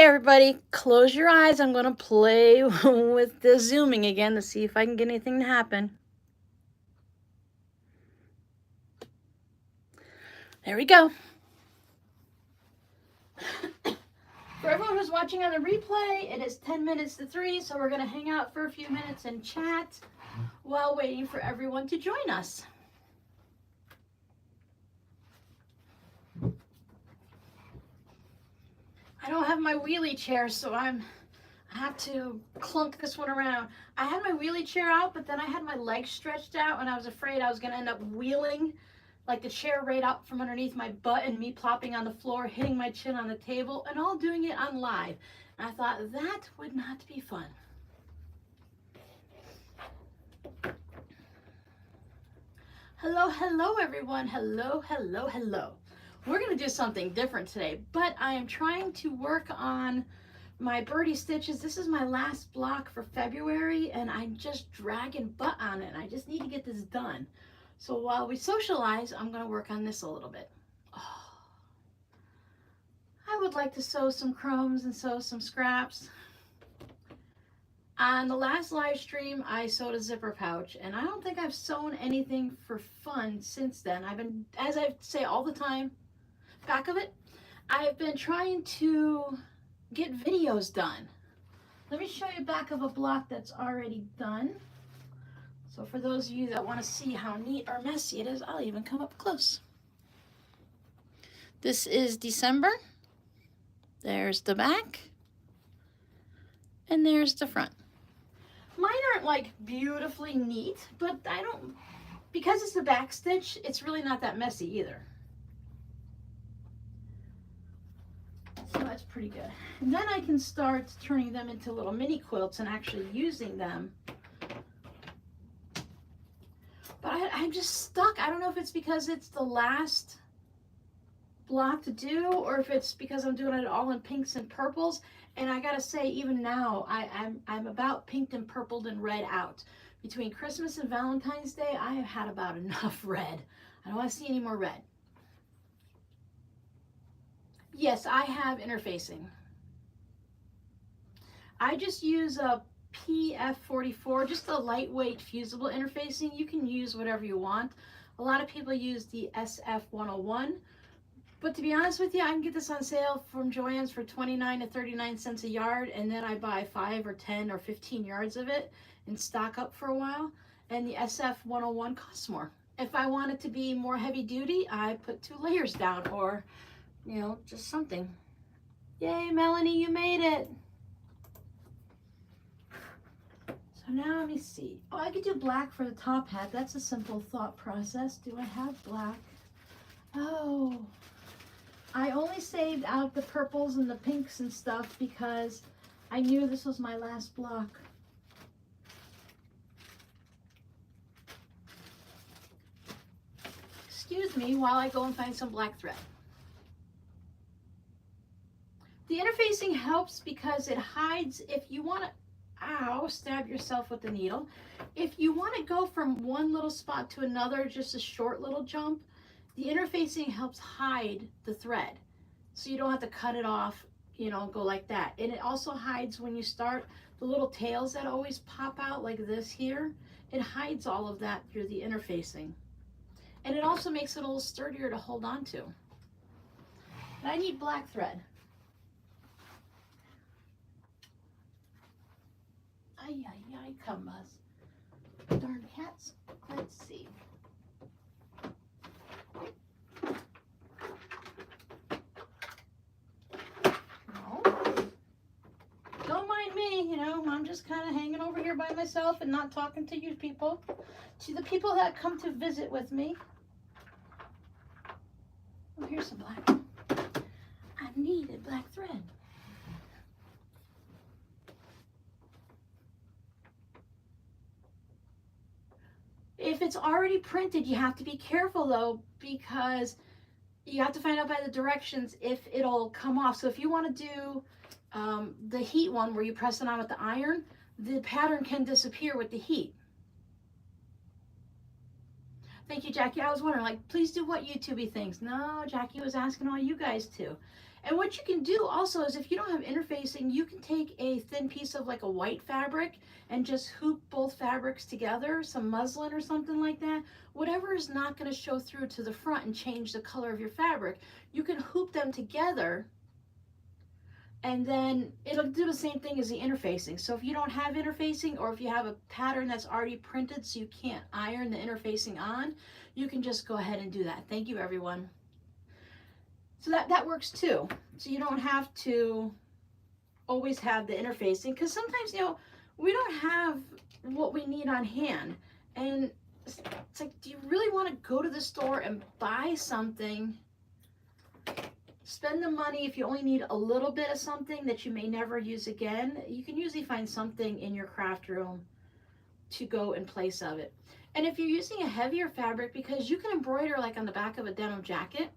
everybody, close your eyes. I'm going to play with the zooming again to see if I can get anything to happen. There we go. For everyone who's watching on the replay, it is 10 minutes to 3, so we're going to hang out for a few minutes and chat while waiting for everyone to join us. I don't have my wheelie chair, so I have to clunk this one around. I had my wheelie chair out, but then I had my legs stretched out, and I was afraid I was going to end up wheeling like the chair right out from underneath my butt and me plopping on the floor, hitting my chin on the table, and all doing it on live. And I thought that would not be fun. Hello, hello, everyone. Hello, hello, hello. We're going to do something different today, but I am trying to work on my birdie stitches. This is my last block for February, and I'm just dragging butt on it, and I just need to get this done. So while we socialize, I'm going to work on this a little bit. Oh, I would like to sew some crumbs and sew some scraps. On the last live stream, I sewed a zipper pouch, and I don't think I've sewn anything for fun since then. I've been, as I say all the time, back of it, I've been trying to get videos done. Let me show you back of a block that's already done. So for those of you that want to see how neat or messy it is, I'll even come up close. This is December. There's the back. And there's the front. Mine aren't like beautifully neat, but I don't, because it's a back stitch, it's really not that messy either. So that's pretty good. And then I can start turning them into little mini quilts and actually using them. But I'm just stuck. I don't know if it's because it's the last block to do or if it's because I'm doing it all in pinks and purples. And I gotta say, even now, I'm about pinked and purpled and red out. Between Christmas and Valentine's Day, I have had about enough red. I don't want to see any more red. Yes, I have interfacing. I just use a PF44, just a lightweight fusible interfacing. You can use whatever you want. A lot of people use the SF101, but to be honest with you, I can get this on sale from Joann's for 29 to 39 cents a yard, and then I buy 5 or 10 or 15 yards of it and stock up for a while, and the SF101 costs more. If I want it to be more heavy duty, I put 2 layers down, or you know, just something. Yay, Melanie, you made it. So now let me see. Oh, I could do black for the top hat. That's a simple thought process. Do I have black? Oh, I only saved out the purples and the pinks and stuff because I knew this was my last block. Excuse me while I go and find some black thread. The interfacing helps because it hides if you want to, ow, stab yourself with the needle. If you want to go from one little spot to another, just a short little jump, the interfacing helps hide the thread. So you don't have to cut it off, you know, go like that. And it also hides when you start the little tails that always pop out like this here. It hides all of that through the interfacing. And it also makes it a little sturdier to hold on to. But I need black thread. Ay, ay, ay, come on. Darn cats. Let's see. No. Don't mind me, you know, I'm just kind of hanging over here by myself and not talking to you people. To the people that come to visit with me. Oh, here's some black. I needed black thread. If it's already printed, you have to be careful though, because you have to find out by the directions if it'll come off. So if you want to do the heat one where you press it on with the iron, the pattern can disappear with the heat. Thank you, Jackie. I was wondering, like, please do what YouTubey thinks. No, Jackie was asking all you guys to. And what you can do also is if you don't have interfacing, you can take a thin piece of like a white fabric and just hoop both fabrics together, some muslin or something like that. Whatever is not going to show through to the front and change the color of your fabric, you can hoop them together, and then it'll do the same thing as the interfacing. So if you don't have interfacing, or if you have a pattern that's already printed so you can't iron the interfacing on, you can just go ahead and do that. Thank you, everyone. So that works too. So you don't have to always have the interfacing, because sometimes, you know, we don't have what we need on hand. And it's like, do you really want to go to the store and buy something, spend the money if you only need a little bit of something that you may never use again? You can usually find something in your craft room to go in place of it. And if you're using a heavier fabric, because you can embroider like on the back of a denim jacket.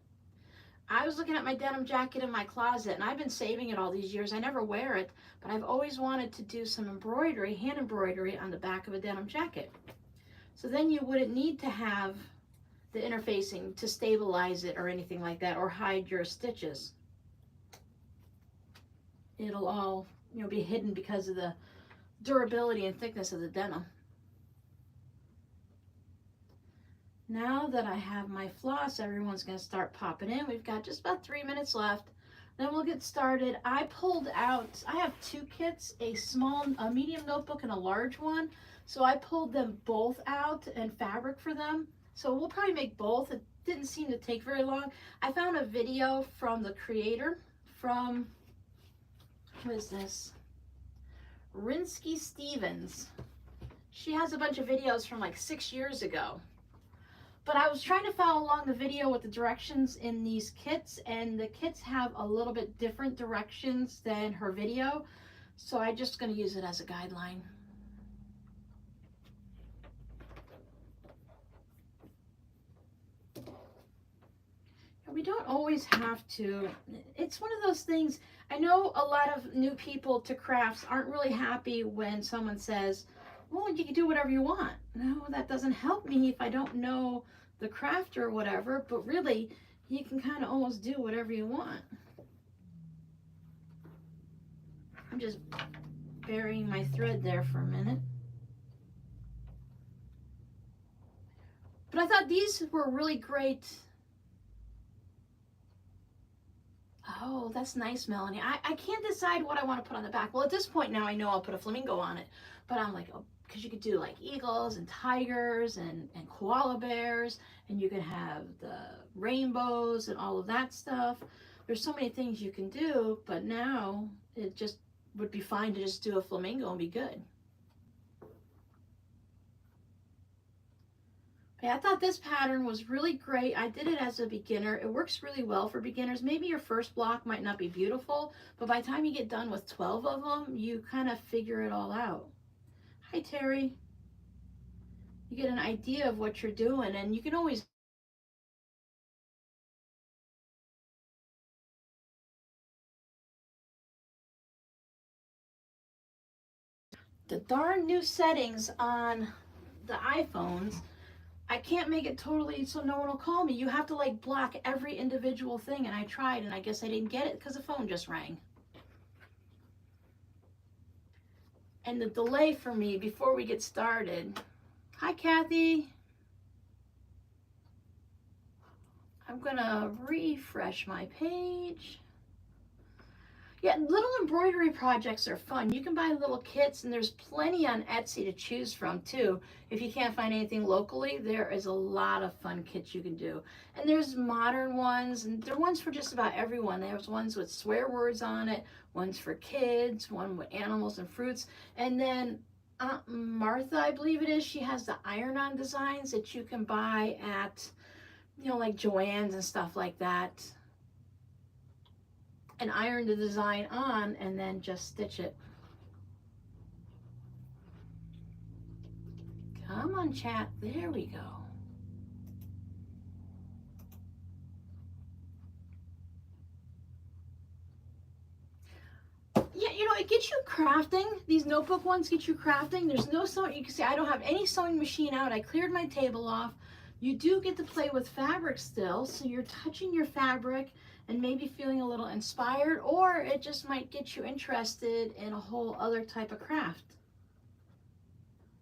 I was looking at my denim jacket in my closet, and I've been saving it all these years. I never wear it, but I've always wanted to do some embroidery, hand embroidery on the back of a denim jacket. So then you wouldn't need to have the interfacing to stabilize it or anything like that, or hide your stitches. It'll all, you know, be hidden because of the durability and thickness of the denim. Now that I have my floss, everyone's going to start popping in. We've got just about 3 minutes left. Then we'll get started. I pulled out, I have two kits, a medium notebook and a large one. So I pulled them both out and fabric for them. So we'll probably make both. It didn't seem to take very long. I found a video from the creator from, who is this? Rinsky Stevens. She has a bunch of videos from like 6 years ago. But I was trying to follow along the video with the directions in these kits, and the kits have a little bit different directions than her video. So I'm just going to use it as a guideline. We don't always have to. It's one of those things. I know a lot of new people to crafts aren't really happy when someone says, well, you can do whatever you want. No, that doesn't help me if I don't know the craft or whatever, but really, you can kind of almost do whatever you want. I'm just burying my thread there for a minute. But I thought these were really great. Oh, that's nice, Melanie. I can't decide what I want to put on the back. Well, at this point now I know I'll put a flamingo on it, but I'm like, oh, because you could do like eagles and tigers and koala bears, and you can have the rainbows and all of that stuff. There's so many things you can do, but now it just would be fine to just do a flamingo and be good. Yeah, I thought this pattern was really great. I did it as a beginner. It works really well for beginners. Maybe your first block might not be beautiful, but by the time you get done with 12 of them, you kind of figure it all out. Hi, Terry. You get an idea of what you're doing, and you can always the darn new settings on the iPhones. I can't make it totally so no one will call me. You have to like block every individual thing, and I tried, and I guess I didn't get it because the phone just rang. And the delay for me before we get started. Hi, Kathy. I'm gonna refresh my page. Yeah, little embroidery projects are fun. You can buy little kits, and there's plenty on Etsy to choose from too. If you can't find anything locally, there is a lot of fun kits you can do. And there's modern ones, and there are ones for just about everyone. There's ones with swear words on it, ones for kids, one with animals and fruits. And then Aunt Martha, I believe it is, she has the iron-on designs that you can buy at, you know, like Joann's and stuff like that. And iron the design on and then just stitch it. Come on, chat. There we go. Yeah, you know, it gets you crafting. These notebook ones get you crafting. There's no sewing. You can see I don't have any sewing machine out. I cleared my table off. You do get to play with fabric still, so you're touching your fabric and maybe feeling a little inspired, or it just might get you interested in a whole other type of craft.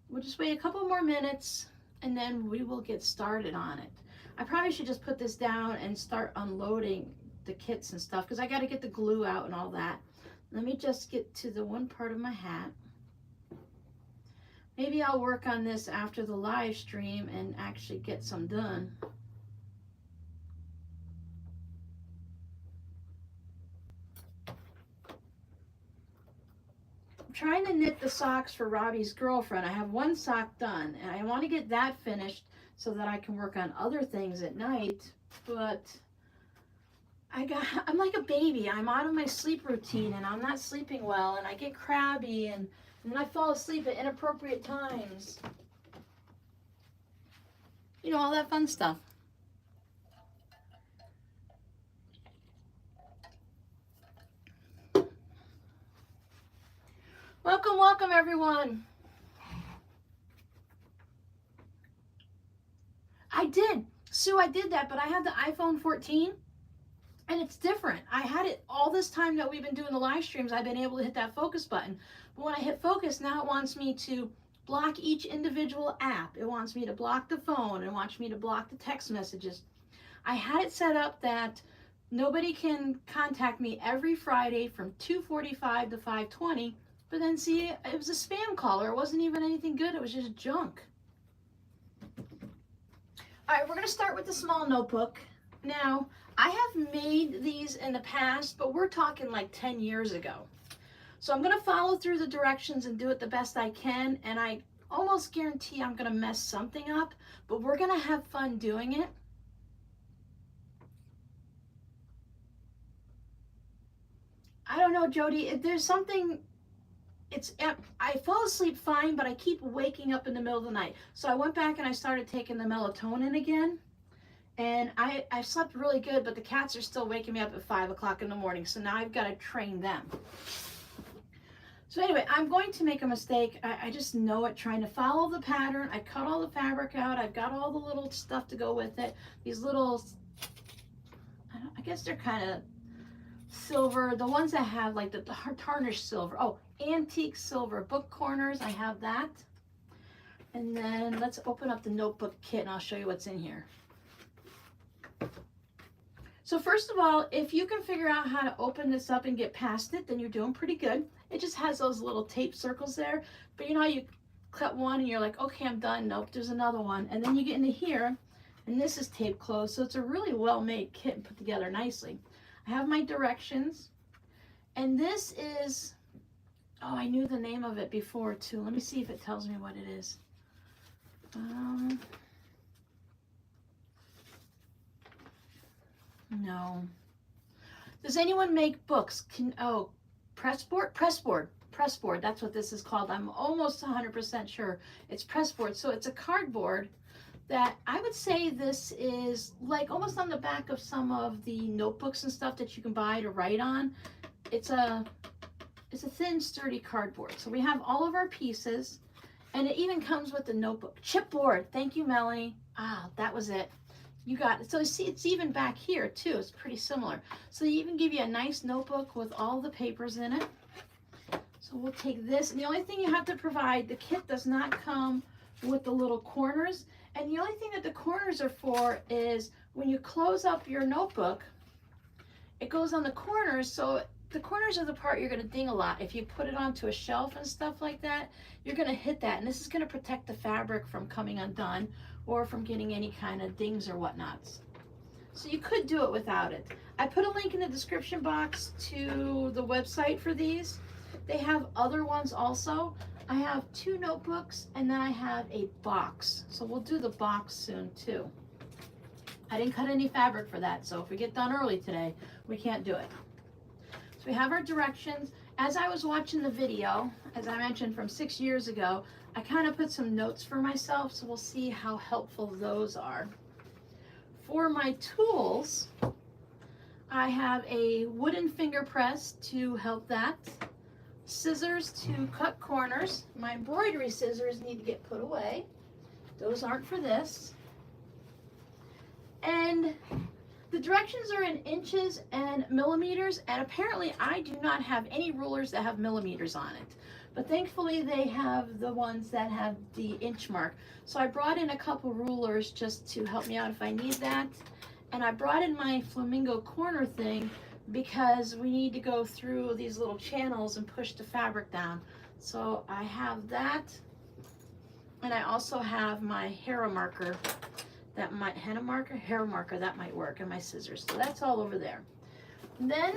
We'll just wait a couple more minutes and then we will get started on it. I probably should just put this down and start unloading the kits and stuff because I got to get the glue out and all that. Let me just get to the one part of my hat. Maybe I'll work on this after the live stream and actually get some done. I'm trying to knit the socks for Robbie's girlfriend. I have one sock done and I want to get that finished so that I can work on other things at night, but I'm like a baby. I'm out of my sleep routine and I'm not sleeping well and I get crabby and then I fall asleep at inappropriate times. You know, all that fun stuff. Welcome, welcome everyone. I did, Sue, I did that, but I had the iPhone 14 and it's different. I had it all this time that we've been doing the live streams. I've been able to hit that focus button. But when I hit focus, now it wants me to block each individual app. It wants me to block the phone. It wants me to block the text messages. I had it set up that nobody can contact me every Friday from 2:45 to 5:20. But then see, it was a spam caller. It wasn't even anything good. It was just junk. All right, we're going to start with the small notebook. Now, I have made these in the past, but we're talking like 10 years ago. So I'm going to follow through the directions and do it the best I can. And I almost guarantee I'm going to mess something up, but we're going to have fun doing it. I don't know, Jody, there's something, I fall asleep fine, but I keep waking up in the middle of the night. So I went back and I started taking the melatonin again. And I slept really good, but the cats are still waking me up at 5 o'clock in the morning. So now I've got to train them. So anyway, I'm going to make a mistake. I just know it, trying to follow the pattern. I cut all the fabric out. I've got all the little stuff to go with it. These little, I guess they're kind of silver. The ones that have like the tarnished silver. Oh, antique silver book corners. I have that. And then let's open up the notebook kit and I'll show you what's in here. So first of all, if you can figure out how to open this up and get past it, then you're doing pretty good. It just has those little tape circles there. But you know, you cut one and you're like, okay, I'm done. Nope, there's another one. And then you get into here and this is tape closed. So it's a really well-made kit and put together nicely. I have my directions. And this is, oh, I knew the name of it before too. Let me see if it tells me what it is. No. Does anyone make books? Pressboard? Pressboard. That's what this is called. I'm almost 100% sure it's pressboard. So it's a cardboard that I would say this is like almost on the back of some of the notebooks and stuff that you can buy to write on. It's a thin, sturdy cardboard. So we have all of our pieces, and it even comes with the notebook. Chipboard. Thank you, Melanie. Ah, that was it. You got it. So you see, it's even back here too. It's pretty similar. So they even give you a nice notebook with all the papers in it. So we'll take this. And the only thing you have to provide, the kit does not come with the little corners. And the only thing that the corners are for is when you close up your notebook, it goes on the corners. So the corners are the part you're going to ding a lot. If you put it onto a shelf and stuff like that, you're going to hit that. And this is going to protect the fabric from coming undone or from getting any kind of dings or whatnots. So you could do it without it. I put a link in the description box to the website for these. They have other ones also. I have 2 notebooks and then I have a box. So we'll do the box soon too. I didn't cut any fabric for that, so if we get done early today, we can't do it. So we have our directions. As I was watching the video, as I mentioned from 6 years ago, I kind of put some notes for myself, so we'll see how helpful those are. For my tools, I have a wooden finger press to help that, scissors to cut corners. My embroidery scissors need to get put away. Those aren't for this. And The directions are in inches and millimeters, and apparently I do not have any rulers that have millimeters on it. But thankfully they have the ones that have the inch mark. So I brought in a couple rulers just to help me out if I need that. And I brought in my flamingo corner thing because we need to go through these little channels and push the fabric down. So I have that. And I also have my hair marker. That might, hair marker, that might work, and my scissors. So that's all over there. And then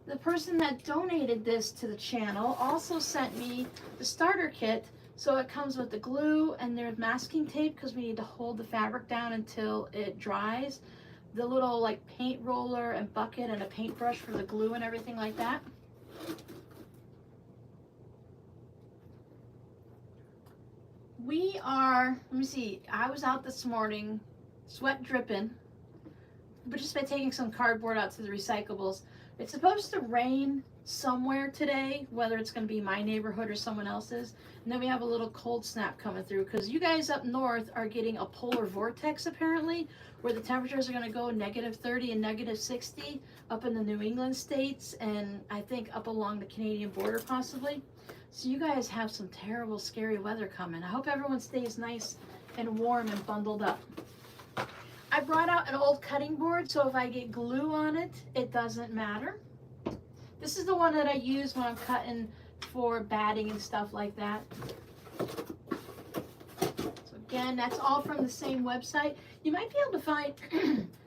the person that donated this to the channel also sent me the starter kit. So it comes with the glue and there's masking tape because we need to hold the fabric down until it dries. The little like paint roller and bucket and a paintbrush for the glue and everything like that. We are, let me see, I was out this morning, sweat dripping, but just by taking some cardboard out to the recyclables. It's supposed to rain somewhere today, whether it's going to be my neighborhood or someone else's. And then we have a little cold snap coming through because you guys up north are getting a polar vortex apparently, where the temperatures are going to go -30 and -60 up in the New England states, and I think up along the Canadian border possibly. So you guys have some terrible, scary weather coming. I hope everyone stays nice and warm and bundled up. I brought out an old cutting board, so if I get glue on it, it doesn't matter. This is the one that I use when I'm cutting for batting and stuff like that. So again, that's all from the same website. You might be able to find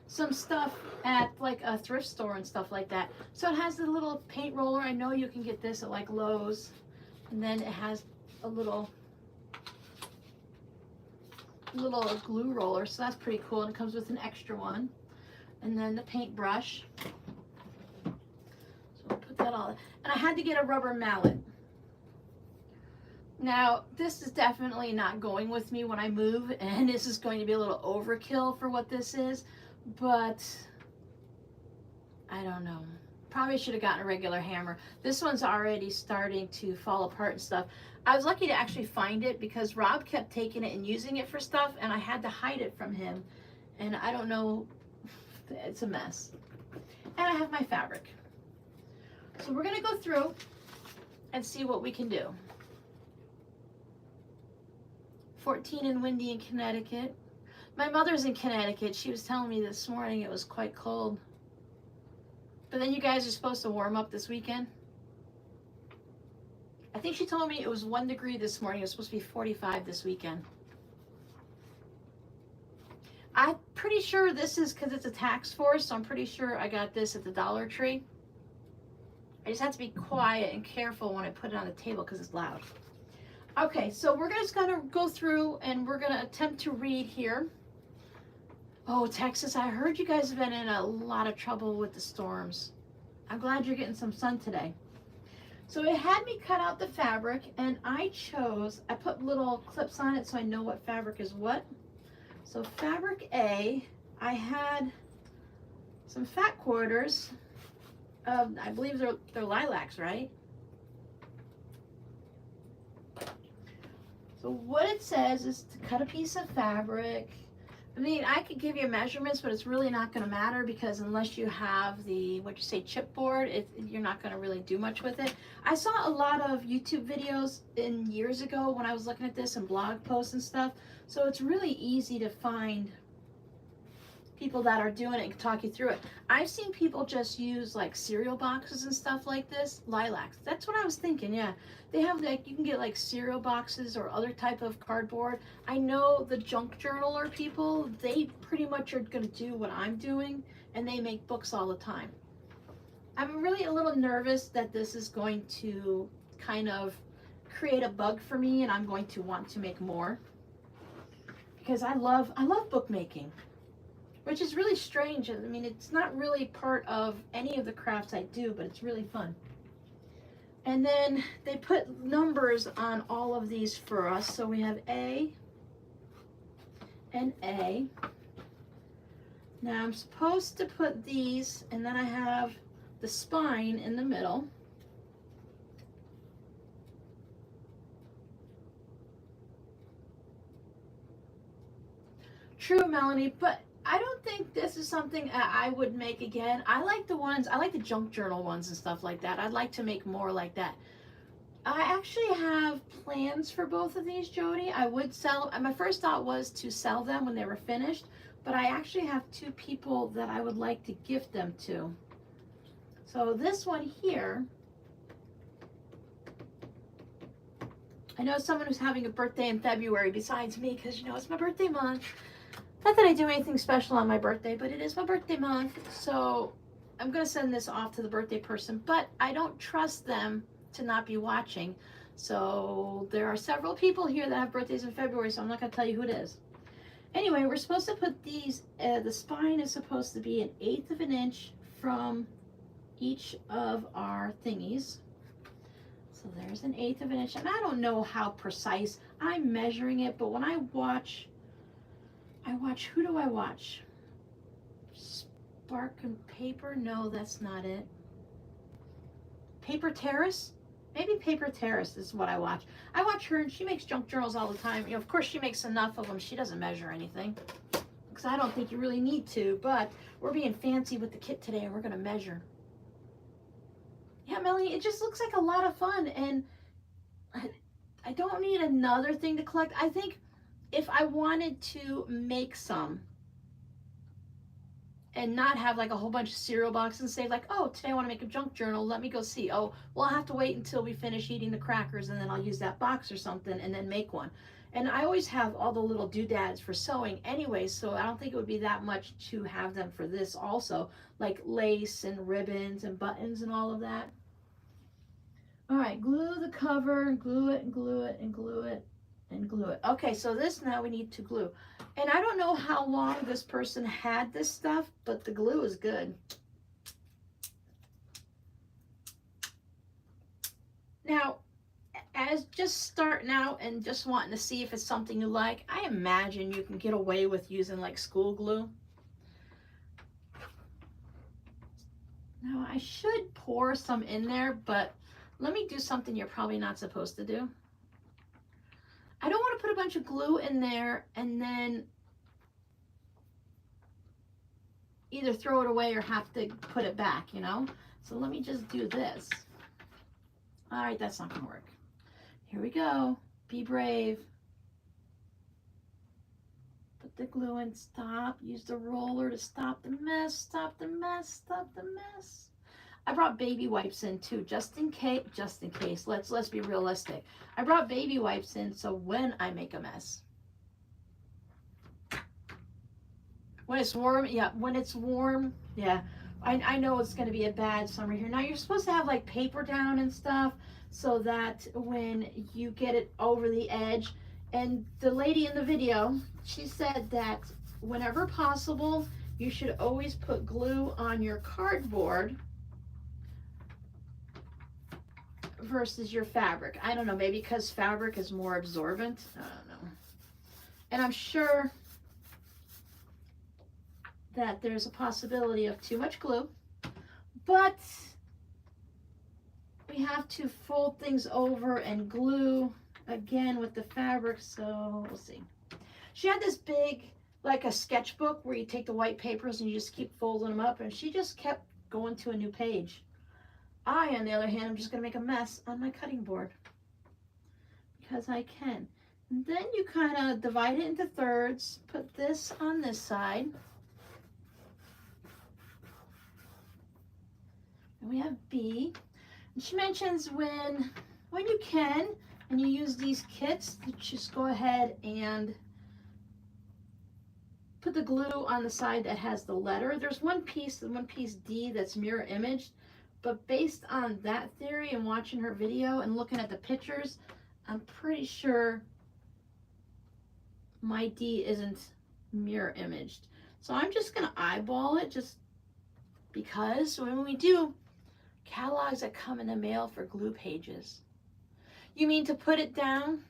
some stuff at like a thrift store and stuff like that. So it has the little paint roller. I know you can get this at like Lowe's. And then it has a little glue roller, so that's pretty cool. And it comes with an extra one. And then the paintbrush. So we'll put that all in. And I had to get a rubber mallet. Now, this is definitely not going with me when I move, and this is going to be a little overkill for what this is, but I don't know. Probably should have gotten a regular hammer. This one's already starting to fall apart and stuff. I was lucky to actually find it because Rob kept taking it and using it for stuff, and I had to hide it from him. And I don't know, it's a mess. And I have my fabric. So we're gonna go through and see what we can do. 14 and windy in Connecticut. My mother's in Connecticut. She was telling me this morning it was quite cold. But then you guys are supposed to warm up this weekend. I think she told me it was 1 degree this morning. It was supposed to be 45 this weekend. I'm pretty sure this is because it's a tax force, so I'm pretty sure I got this at the Dollar Tree. I just have to be quiet and careful when I put it on the table because it's loud. Okay, so we're just gonna go through and we're gonna attempt to read here. Oh, Texas, I heard you guys have been in a lot of trouble with the storms. I'm glad you're getting some sun today. So it had me cut out the fabric, and I put little clips on it so I know what fabric is what. So fabric A, I had some fat quarters of, I believe they're lilacs, right? So what it says is to cut a piece of fabric. I mean, I could give you measurements, but it's really not going to matter because unless you have the, chipboard, you're not going to really do much with it. I saw a lot of YouTube videos years ago when I was looking at this and blog posts and stuff. So it's really easy to find people that are doing it and can talk you through it. I've seen people just use like cereal boxes and stuff like this, lilacs. That's what I was thinking, yeah. They have like, you can get like cereal boxes or other type of cardboard. I know the junk journaler people, they pretty much are gonna do what I'm doing, and they make books all the time. I'm really a little nervous that this is going to kind of create a bug for me, and I'm going to want to make more. Because I love bookmaking. Which is really strange. I mean, it's not really part of any of the crafts I do, but it's really fun. And then they put numbers on all of these for us. So we have A and A. Now I'm supposed to put these, and then I have the spine in the middle. True, Melanie, but I don't think this is something I would make again. I like the ones, I like the junk journal ones and stuff like that. I'd like to make more like that. I actually have plans for both of these, Jody. I would sell, my first thought was to sell them when they were finished, but I actually have two people that I would like to gift them to. So this one here, I know someone who's having a birthday in February besides me, because, you know, it's my birthday month. Not that I do anything special on my birthday, but it is my birthday month. So I'm going to send this off to the birthday person, but I don't trust them to not be watching. So there are several people here that have birthdays in February, so I'm not going to tell you who it is. Anyway, we're supposed to put these, the spine is supposed to be 1/8 of an inch from each of our thingies. So there's 1/8 of an inch, and I don't know how precise I'm measuring it, but when I watch, who do I watch? Spark and Paper? No, that's not it. Paper Terrace? Maybe Paper Terrace is what I watch. I watch her and she makes junk journals all the time. You know, of course she makes enough of them. She doesn't measure anything, because I don't think you really need to, but we're being fancy with the kit today and we're going to measure. Yeah, Melanie, it just looks like a lot of fun, and I don't need another thing to collect. I think if I wanted to make some and not have like a whole bunch of cereal boxes and say like, oh, today I want to make a junk journal, let me go see. Oh, well, I'll have to wait until we finish eating the crackers and then I'll use that box or something and then make one. And I always have all the little doodads for sewing anyway, so I don't think it would be that much to have them for this also, like lace and ribbons and buttons and all of that. All right, glue the cover, glue it and glue it and glue it and glue it. Okay, so this now we need to glue. And I don't know how long this person had this stuff, but the glue is good. Now, as just starting out and just wanting to see if it's something you like, I imagine you can get away with using like school glue. Now, I should pour some in there, but let me do something you're probably not supposed to do. I don't want to put a bunch of glue in there and then either throw it away or have to put it back, you know? So let me just do this. All right, that's not gonna work. Here we go. Be brave. Put the glue in, stop. Use the roller to stop the mess, stop the mess, stop the mess. I brought baby wipes in too, just in case. Let's be realistic. I brought baby wipes in so when I make a mess. When it's warm, yeah, when it's warm, yeah. I know it's gonna be a bad summer here. Now you're supposed to have like paper down and stuff so that when you get it over the edge, and the lady in the video, she said that whenever possible, you should always put glue on your cardboard versus your fabric. I don't know, maybe because fabric is more absorbent. I don't know. And I'm sure that there's a possibility of too much glue, but we have to fold things over and glue again with the fabric, so we'll see. She had this big, like a sketchbook where you take the white papers and you just keep folding them up, and she just kept going to a new page. I, on the other hand, I'm just going to make a mess on my cutting board because I can. And then you kind of divide it into thirds, put this on this side. And we have B. And she mentions when you can, and you use these kits, just go ahead and put the glue on the side that has the letter. There's one piece D that's mirror imaged. But based on that theory and watching her video and looking at the pictures, I'm pretty sure my D isn't mirror imaged. So I'm just gonna eyeball it just because when we do catalogs that come in the mail for glue pages. You mean to put it down?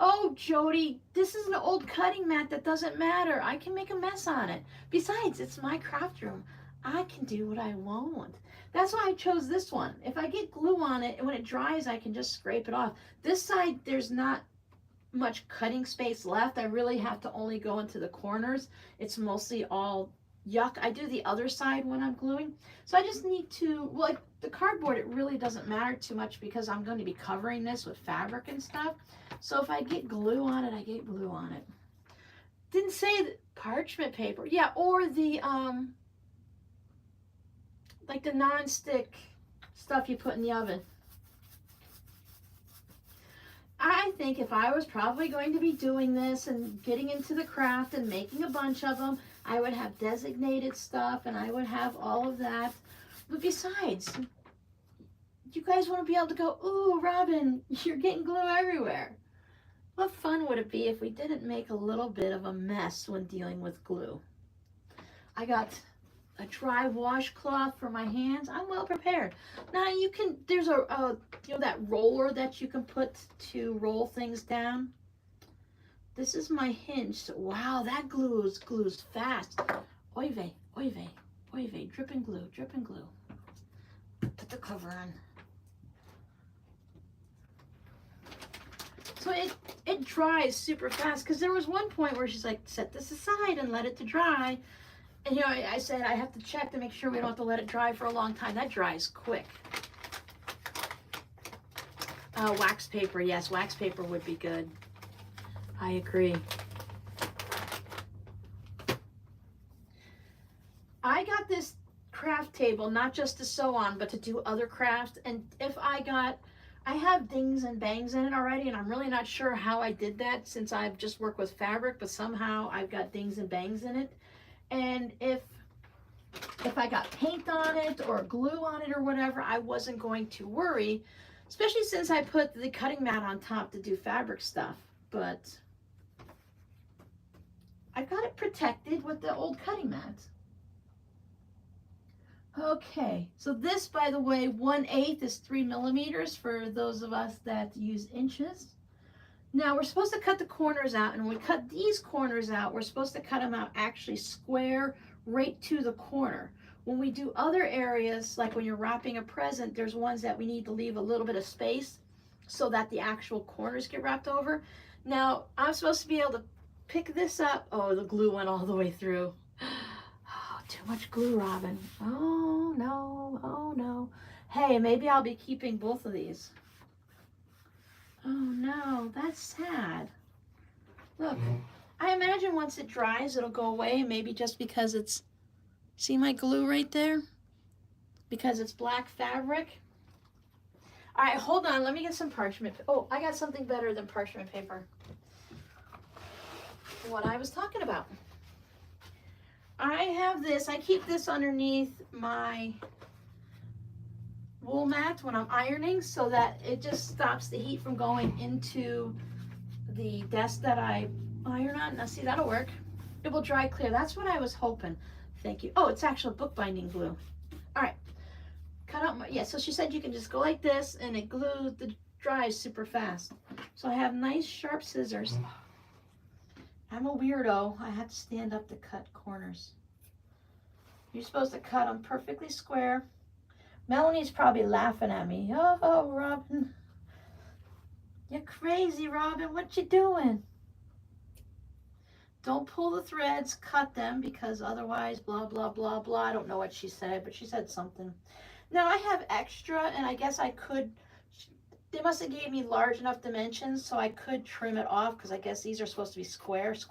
Oh, Jody, this is an old cutting mat that doesn't matter. I can make a mess on it. Besides, it's my craft room. I can do what I want. That's why I chose this one. If I get glue on it, and when it dries, I can just scrape it off. This side, there's not much cutting space left. I really have to only go into the corners. It's mostly all yuck. I do the other side when I'm gluing. So I just need to, well, like the cardboard, it really doesn't matter too much because I'm going to be covering this with fabric and stuff. So if I get glue on it, I get glue on it. Didn't say that parchment paper. Yeah, or the, like the non-stick stuff you put in the oven. I think if I was probably going to be doing this and getting into the craft and making a bunch of them, I would have designated stuff and I would have all of that. But besides, you guys want to be able to go, ooh, Robin, you're getting glue everywhere. What fun would it be if we didn't make a little bit of a mess when dealing with glue? I got a dry washcloth for my hands. I'm well prepared. Now you can, there's a you know, that roller that you can put to roll things down. This is my hinge. So, wow, that glues fast. Oy vey, oy vey, oy vey. Dripping glue, dripping glue. Put the cover on. So it dries super fast because there was one point where she's like, set this aside and let it to dry. And you know, I said I have to check to make sure we don't have to let it dry for a long time. That dries quick. Wax paper, yes, wax paper would be good. I agree. I got this craft table, not just to sew on, but to do other crafts. And if I have dings and bangs in it already, and I'm really not sure how I did that since I've just worked with fabric, but somehow I've got dings and bangs in it. And if I got paint on it or glue on it or whatever, I wasn't going to worry, especially since I put the cutting mat on top to do fabric stuff. But I got it protected with the old cutting mat. Okay, so this, by the way, 1/8 is 3 millimeters for those of us that use inches. Now we're supposed to cut the corners out, and when we cut these corners out, we're supposed to cut them out actually square right to the corner. When we do other areas, like when you're wrapping a present, there's ones that we need to leave a little bit of space so that the actual corners get wrapped over. Now, I'm supposed to be able to pick this up. Oh, the glue went all the way through. Oh, too much glue, Robin. Oh, no, oh, no. Hey, maybe I'll be keeping both of these. Oh no, that's sad. Look, I imagine once it dries, it'll go away, maybe just because it's, see my glue right there? Because it's black fabric. All right, hold on, let me get some parchment. Oh, I got something better than parchment paper. What I was talking about. I have this, I keep this underneath my wool mat when I'm ironing so that it just stops the heat from going into the desk that I iron on. Now see, that'll work. It will dry clear. That's what I was hoping. Thank you. Oh, it's actual bookbinding glue. All right, cut out my, yeah, so she said you can just go like this and it dries super fast. So I have nice sharp scissors. I'm a weirdo. I have to stand up to cut corners. You're supposed to cut them perfectly square. Melanie's probably laughing at me. Oh, Robin. You're crazy, Robin. What you doing? Don't pull the threads, cut them, because otherwise blah, blah, blah, blah. I don't know what she said, but she said something. Now, I have extra, and I guess I could, they must have gave me large enough dimensions, so I could trim it off, because I guess these are supposed to be squares.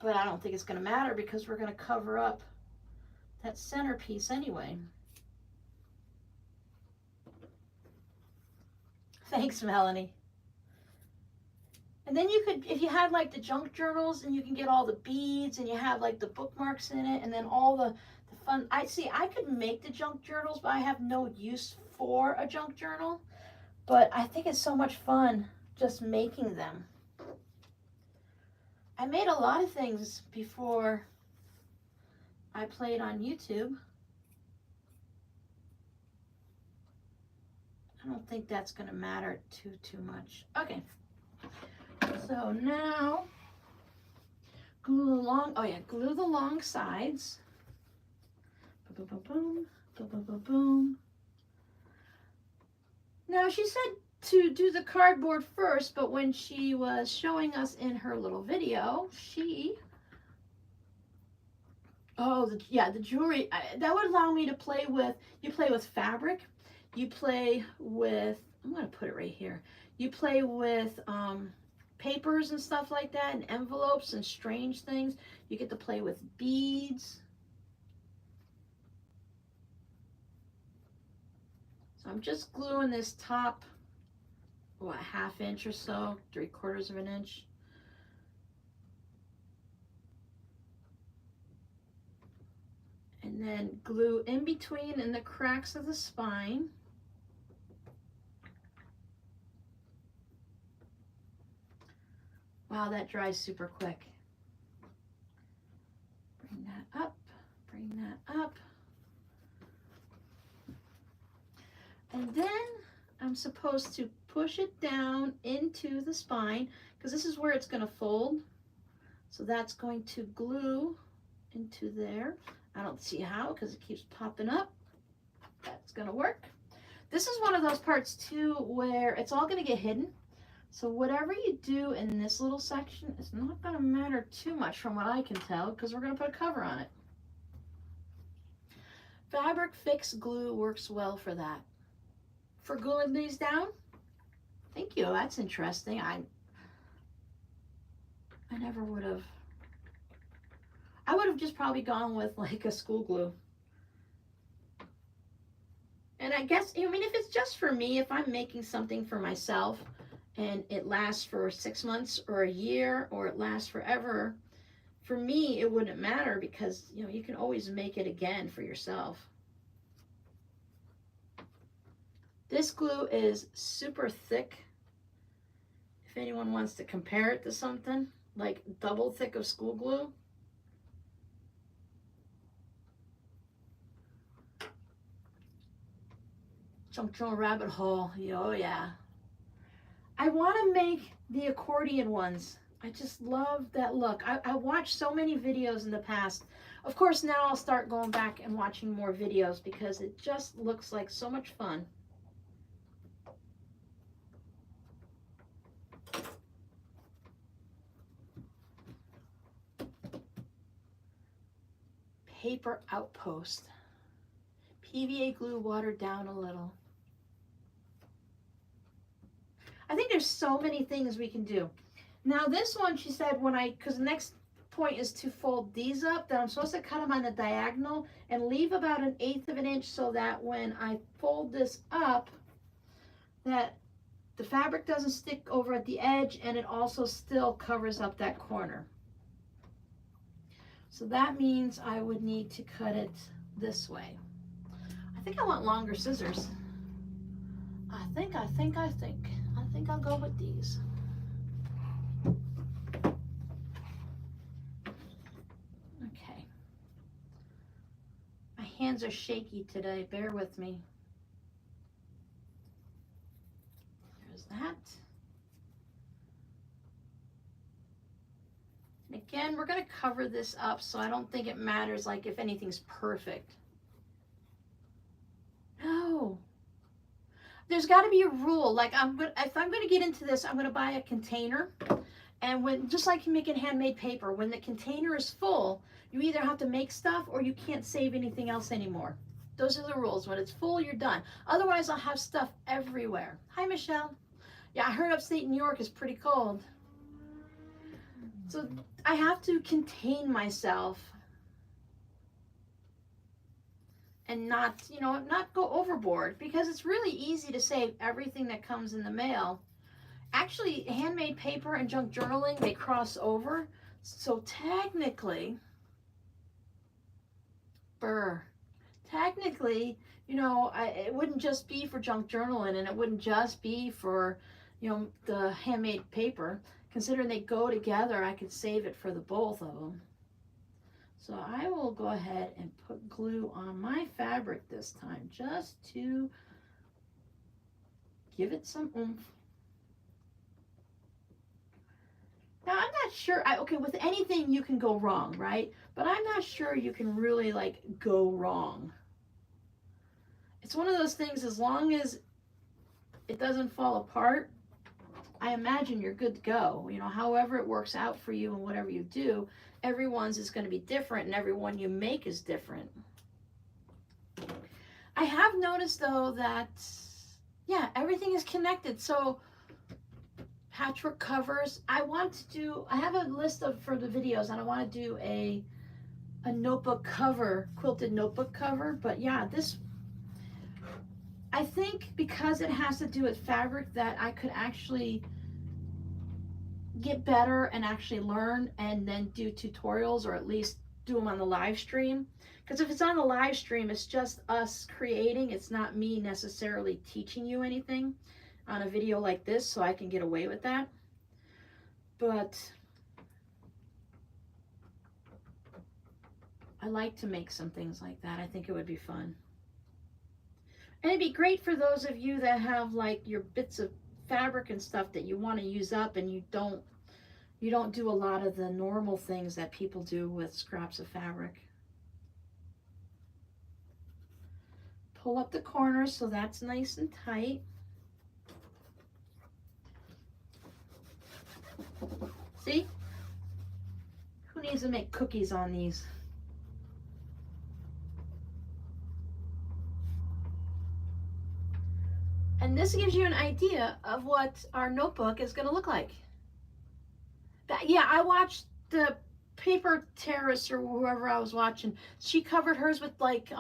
But I don't think it's going to matter, because we're going to cover up that centerpiece anyway. Thanks, Melanie. And then you could, if you had like the junk journals and you can get all the beads and you have like the bookmarks in it and then all the fun, I could make the junk journals, but I have no use for a junk journal. But I think it's so much fun just making them. I made a lot of things before I played on YouTube. I don't think that's going to matter too much. Okay. So now glue along. Oh yeah, glue the long sides. Boom, boom, boom, boom, boom, boom, boom. Now she said to do the cardboard first, but when she was showing us in her little video, the jewelry, that would allow me to play with, you play with fabric, you play with, I'm going to put it right here, you play with papers and stuff like that, and envelopes and strange things. You get to play with beads. So I'm just gluing this top, what, 1/2 inch or so, 3/4 of an inch. And then glue in between in the cracks of the spine. Wow, that dries super quick. Bring that up, bring that up. And then I'm supposed to push it down into the spine, because this is where it's going to fold. So that's going to glue into there. I don't see how, because it keeps popping up. That's going to work. This is one of those parts too where it's all going to get hidden. So whatever you do in this little section, it's not going to matter too much from what I can tell, because we're going to put a cover on it. Fabric fix glue works well for that. For gluing these down? Thank you, that's interesting. I never would have. I would have just probably gone with like a school glue. And I guess, I mean, if it's just for me, if I'm making something for myself and it lasts for 6 months or a year, or it lasts forever, for me, it wouldn't matter, because, you know, you can always make it again for yourself. This glue is super thick. If anyone wants to compare it to something, like double thick of school glue. Jumped through a rabbit hole. Oh yeah. I want to make the accordion ones. I just love that look. I watched so many videos in the past. Of course, now I'll start going back and watching more videos, because it just looks like so much fun. Paper outpost. PVA glue watered down a little. I think there's so many things we can do. Now this one, she said, because the next point is to fold these up, that I'm supposed to cut them on the diagonal and leave about 1/8 of an inch, so that when I fold this up, that the fabric doesn't stick over at the edge, and it also still covers up that corner. So that means I would need to cut it this way. I think I want longer scissors. I think I'll go with these. Okay. My hands are shaky today, bear with me. There's that. And again, we're going to cover this up, so I don't think it matters like if anything's perfect. No. There's got to be a rule. Like if I'm going to get into this, I'm going to buy a container, and when, just like you make in handmade paper, when the container is full, you either have to make stuff or you can't save anything else anymore. Those are the rules. When it's full, you're done. Otherwise, I'll have stuff everywhere. Hi, Michelle. Yeah, I heard upstate New York is pretty cold. So I have to contain myself and not go overboard, because it's really easy to save everything that comes in the mail. Actually, handmade paper and junk journaling, they cross over. So technically, it wouldn't just be for junk journaling, and it wouldn't just be for, the handmade paper. Considering they go together, I could save it for the both of them. So I will go ahead and put glue on my fabric this time, just to give it some oomph. Now I'm not sure, okay, with anything you can go wrong, right? But I'm not sure you can really go wrong. It's one of those things, as long as it doesn't fall apart, I imagine you're good to go. You know, however it works out for you and whatever you do, everyone's is going to be different and everyone you make is different. I have noticed though that, yeah, everything is connected. So patchwork covers, I have a list of for the videos and I want to do a notebook cover, quilted notebook cover. But yeah, this, I think because it has to do with fabric that I could actually get better and actually learn and then do tutorials, or at least do them on the live stream. Because if it's on the live stream, it's just us creating. It's not me necessarily teaching you anything on a video like this, so I can get away with that. But I like to make some things like that. I think it would be fun. And it'd be great for those of you that have like your bits of fabric and stuff that you want to use up and you don't do a lot of the normal things that people do with scraps of fabric. Pull up the corners so that's nice and tight. See? Who needs to make cookies on these? And this gives you an idea of what our notebook is going to look like. But yeah, I watched the Paper Terrace or whoever I was watching. She covered hers with like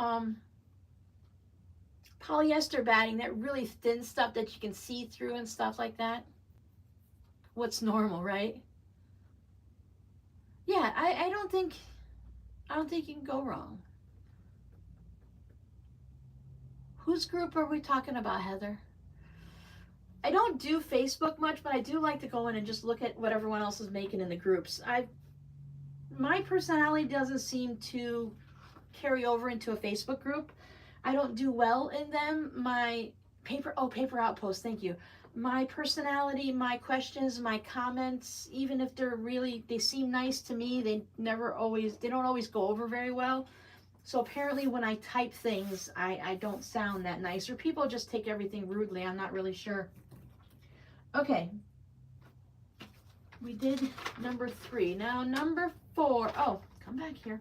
polyester batting, that really thin stuff that you can see through and stuff like that. What's normal, right? Yeah, I don't think you can go wrong. Whose group are we talking about, Heather? I don't do Facebook much, but I do like to go in and just look at what everyone else is making in the groups. My personality doesn't seem to carry over into a Facebook group. I don't do well in them. My paper outpost, thank you. My personality, my questions, my comments, even if they seem nice to me, they don't always go over very well. So apparently when I type things, I don't sound that nice, or people just take everything rudely. I'm not really sure. Okay, we did number 3. Now number 4, oh, come back here.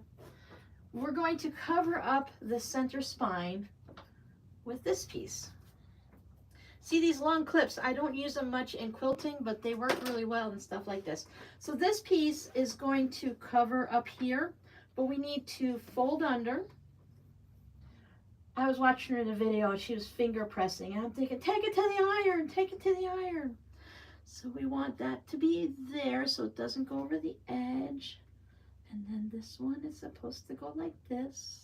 We're going to cover up the center spine with this piece. See these long clips? I don't use them much in quilting, but they work really well and stuff like this. So this piece is going to cover up here, but we need to fold under. I was watching her in a video and she was finger pressing, and I'm thinking, take it to the iron, take it to the iron. So we want that to be there so it doesn't go over the edge. And then this one is supposed to go like this.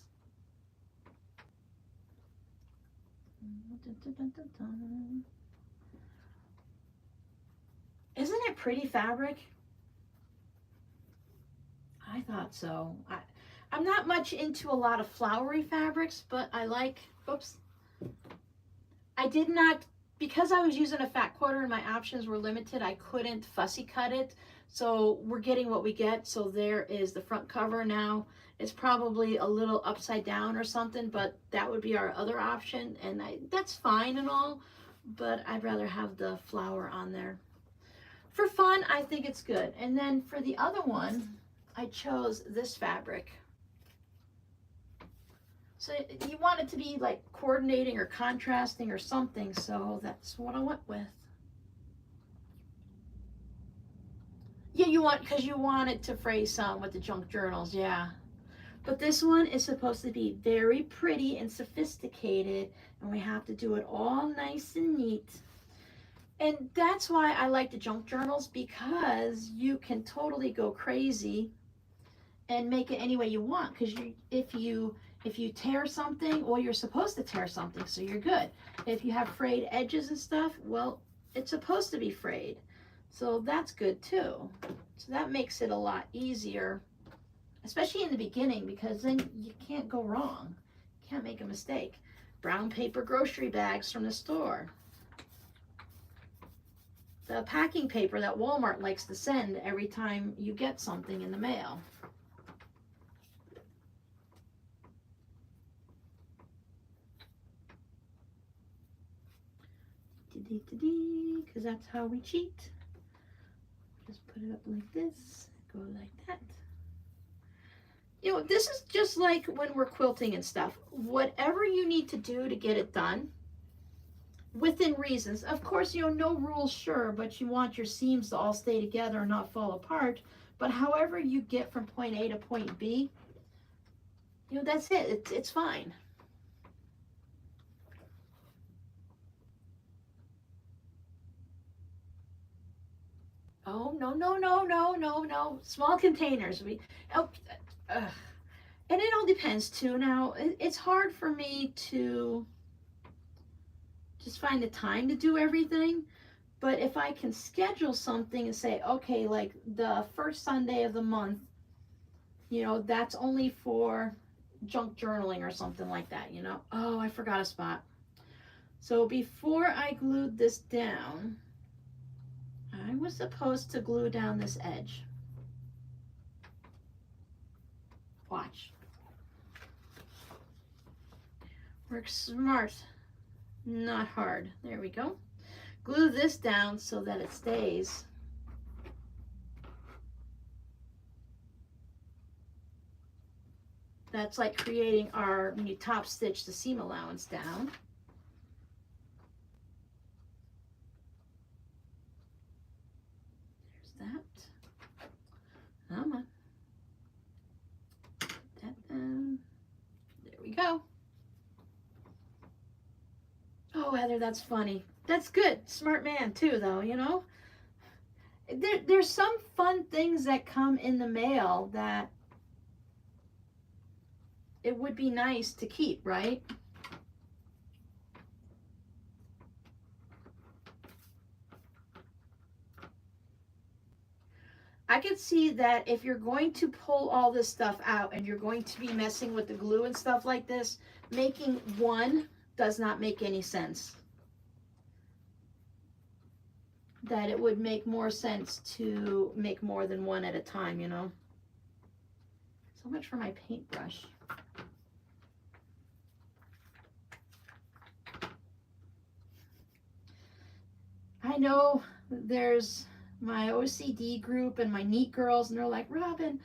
Isn't it pretty fabric? I thought so. I'm not much into a lot of flowery fabrics, but I like, oops. I did not, because I was using a fat quarter and my options were limited, I couldn't fussy cut it. So we're getting what we get. So there is the front cover now. It's probably a little upside down or something, but that would be our other option. And that's fine and all, but I'd rather have the flower on there. For fun, I think it's good. And then for the other one, I chose this fabric. So you want it to be like coordinating or contrasting or something, so that's what I went with. Yeah, because you want it to fray some with the junk journals, yeah. But this one is supposed to be very pretty and sophisticated, and we have to do it all nice and neat. And that's why I like the junk journals, because you can totally go crazy and make it any way you want. Because if you tear something, well, you're supposed to tear something, so you're good. If you have frayed edges and stuff, well, it's supposed to be frayed. So that's good too. So that makes it a lot easier, especially in the beginning, because then you can't go wrong. You can't make a mistake. Brown paper grocery bags from the store. The packing paper that Walmart likes to send every time you get something in the mail. because that's how we cheat. Just put it up like this, go like that. You know, this is just like when we're quilting and stuff. Whatever you need to do to get it done, within reasons. Of course, you know, no rules, sure, but you want your seams to all stay together and not fall apart. But however you get from point A to point B, you know, that's it. It's fine. Oh, no, no, no, no, no, no. Small containers. And it all depends too. Now, it's hard for me to just find the time to do everything. But if I can schedule something and say, okay, like the first Sunday of the month, you know, that's only for junk journaling or something like that, you know. Oh, I forgot a spot. So before I glued this down, I was supposed to glue down this edge. Watch. Work smart, not hard. There we go. Glue this down so that it stays. That's like creating our, when you top stitch the seam allowance down. There's that. Come on. Put that down. There we go. Oh, Heather, that's funny. That's good. Smart man too, though, you know. There's some fun things that come in the mail that it would be nice to keep, right? I could see that if you're going to pull all this stuff out and you're going to be messing with the glue and stuff like this, making one does not make any sense. That it would make more sense to make more than one at a time, you know. So much for my paintbrush. I know there's my OCD group and my neat girls, and they're like, Robin,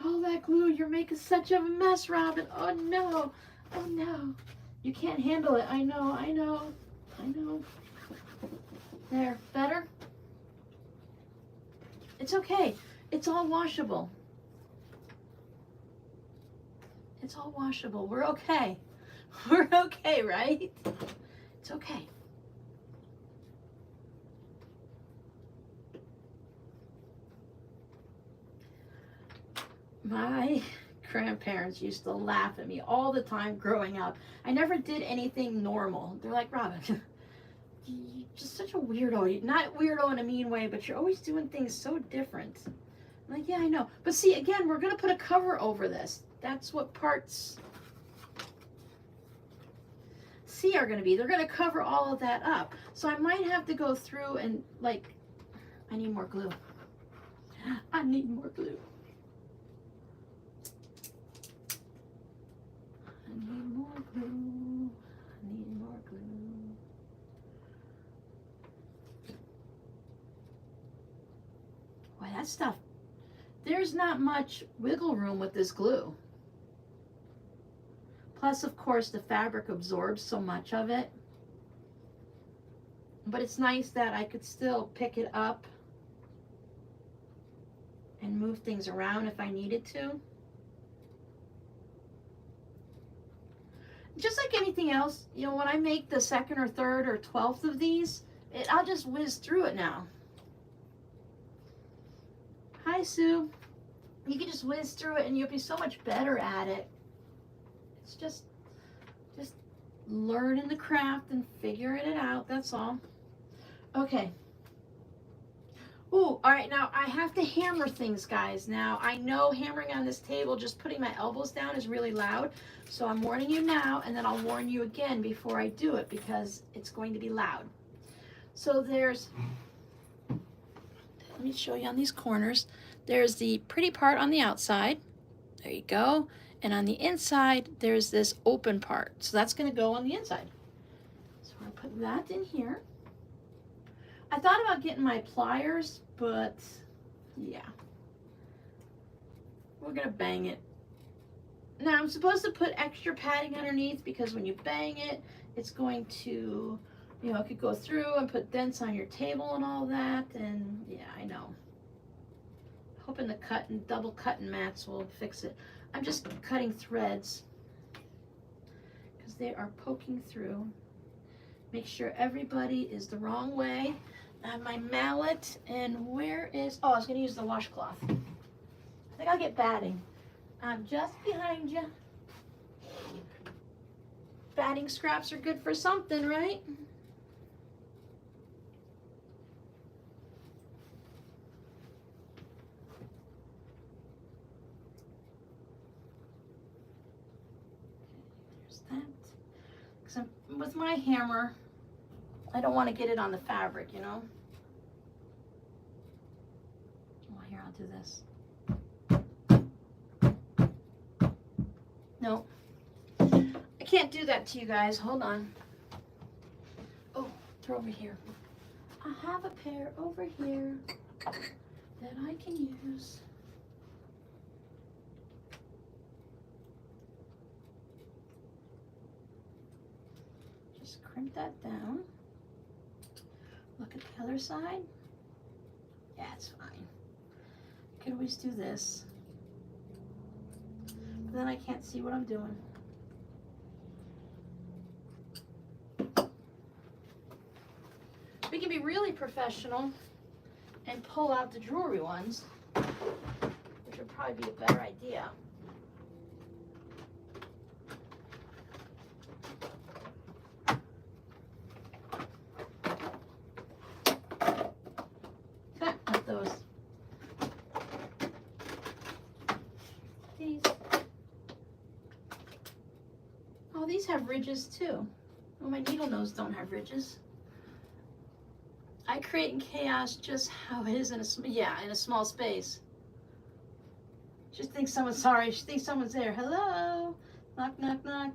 all that glue, you're making such a mess, Robin. Oh no, oh no. You can't handle it. I know, I know, I know. There, better? It's okay. It's all washable. It's all washable. We're okay. We're okay, right? It's okay. My grandparents used to laugh at me all the time growing up. I never did anything normal. They're like, Robin, you're just such a weirdo. Not weirdo in a mean way, but you're always doing things so different. I'm like, yeah, I know. But see, again, we're going to put a cover over this. That's what parts C are going to be. They're going to cover all of that up. So I might have to go through and, like, I need more glue. I need more glue. I need more glue. I need more glue. Boy, that stuff, there's not much wiggle room with this glue. Plus, of course, the fabric absorbs so much of it. But it's nice that I could still pick it up and move things around if I needed to. Just like anything else, you know, when I make the second or third or 12th of these, I'll just whiz through it now. Hi, Sue. You can just whiz through it and you'll be so much better at it. It's just learning the craft and figuring it out, that's all. Okay. Ooh, all right, now I have to hammer things, guys. Now, I know hammering on this table, just putting my elbows down is really loud, so I'm warning you now, and then I'll warn you again before I do it because it's going to be loud. So there's, let me show you on these corners. There's the pretty part on the outside. There you go. And on the inside, there's this open part. So that's going to go on the inside. So I'm going to put that in here. I thought about getting my pliers, but yeah. We're gonna bang it. Now I'm supposed to put extra padding underneath because when you bang it, it's going to, you know, it could go through and put dents on your table and all that. And yeah, I know. Hoping the double cutting mats will fix it. I'm just cutting threads because they are poking through. Make sure everybody is the wrong way. I have my mallet, and where is, oh, I was gonna use the washcloth. I think I'll get batting. I'm just behind you. Batting scraps are good for something, right? There's that. Because with my hammer, I don't want to get it on the fabric, you know? Oh, here, I'll do this. No, I can't do that to you guys. Hold on. Oh, they're over here. I have a pair over here that I can use. Just crimp that down. Look at the other side. Yeah, it's fine. I can always do this. But then I can't see what I'm doing. We can be really professional and pull out the jewelry ones, which would probably be a better idea. Not those. These. Oh, these have ridges too. Oh, my needle nose don't have ridges. I create in chaos just how it is in a small space. She thinks someone's sorry. She thinks someone's there. Hello, knock, knock, knock.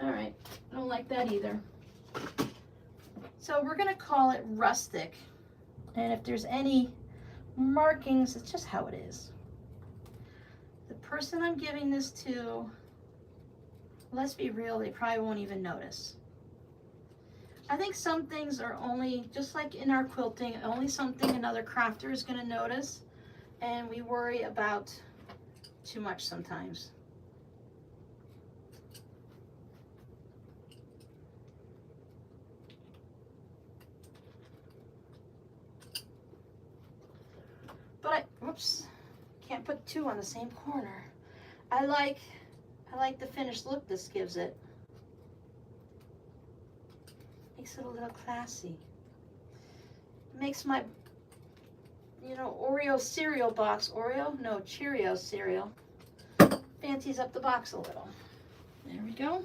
All right, I don't like that either. So we're gonna call it rustic, and if there's any markings, it's just how it is. The person I'm giving this to, let's be real, they probably won't even notice. I think some things are only, just like in our quilting, only something another crafter is going to notice, and we worry about too much sometimes. But whoops, can't put two on the same corner. I like the finished look this gives it. Makes it a little classy. Makes my, you know, Oreo cereal box, Oreo? No, Cheerio cereal. Fancies up the box a little. There we go.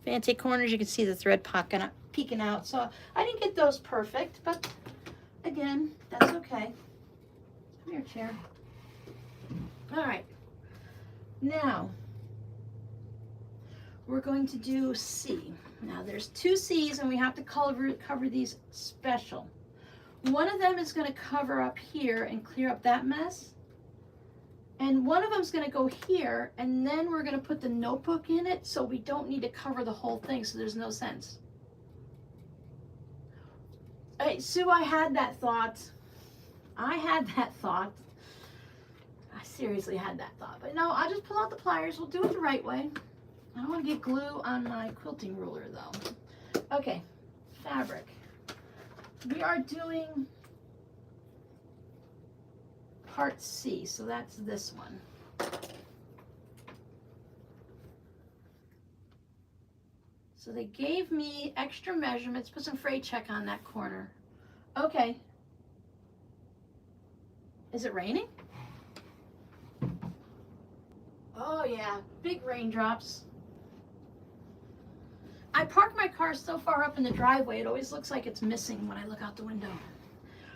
Fancy corners, you can see the thread peeking out. So I didn't get those perfect, but again, that's okay. Come here, chair. All right. Now, we're going to do C. Now there's two C's and we have to cover these special. One of them is going to cover up here and clear up that mess. And one of them is going to go here, and then we're going to put the notebook in it so we don't need to cover the whole thing, so there's no sense. Hey, Sue, I had that thought. I seriously had that thought. But no, I'll just pull out the pliers. We'll do it the right way. I don't want to get glue on my quilting ruler though. Okay, fabric. We are doing part C, so that's this one. So they gave me extra measurements, put some fray check on that corner. Okay. Is it raining? Oh yeah, big raindrops. I park my car so far up in the driveway, it always looks like it's missing when I look out the window.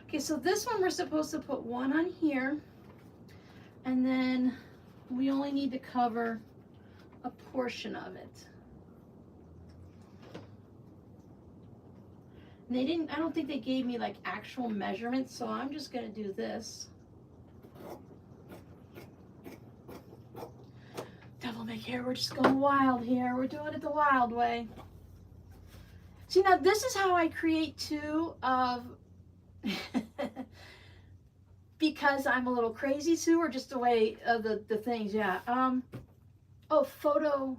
Okay, so this one we're supposed to put one on here, and then we only need to cover a portion of it. They didn't, I don't think they gave me like actual measurements, so I'm just gonna do this. Devil may care, we're just going wild here. We're doing it the wild way. See, now this is how I create too of, because I'm a little crazy too, or just the way of the things, yeah. Oh, photo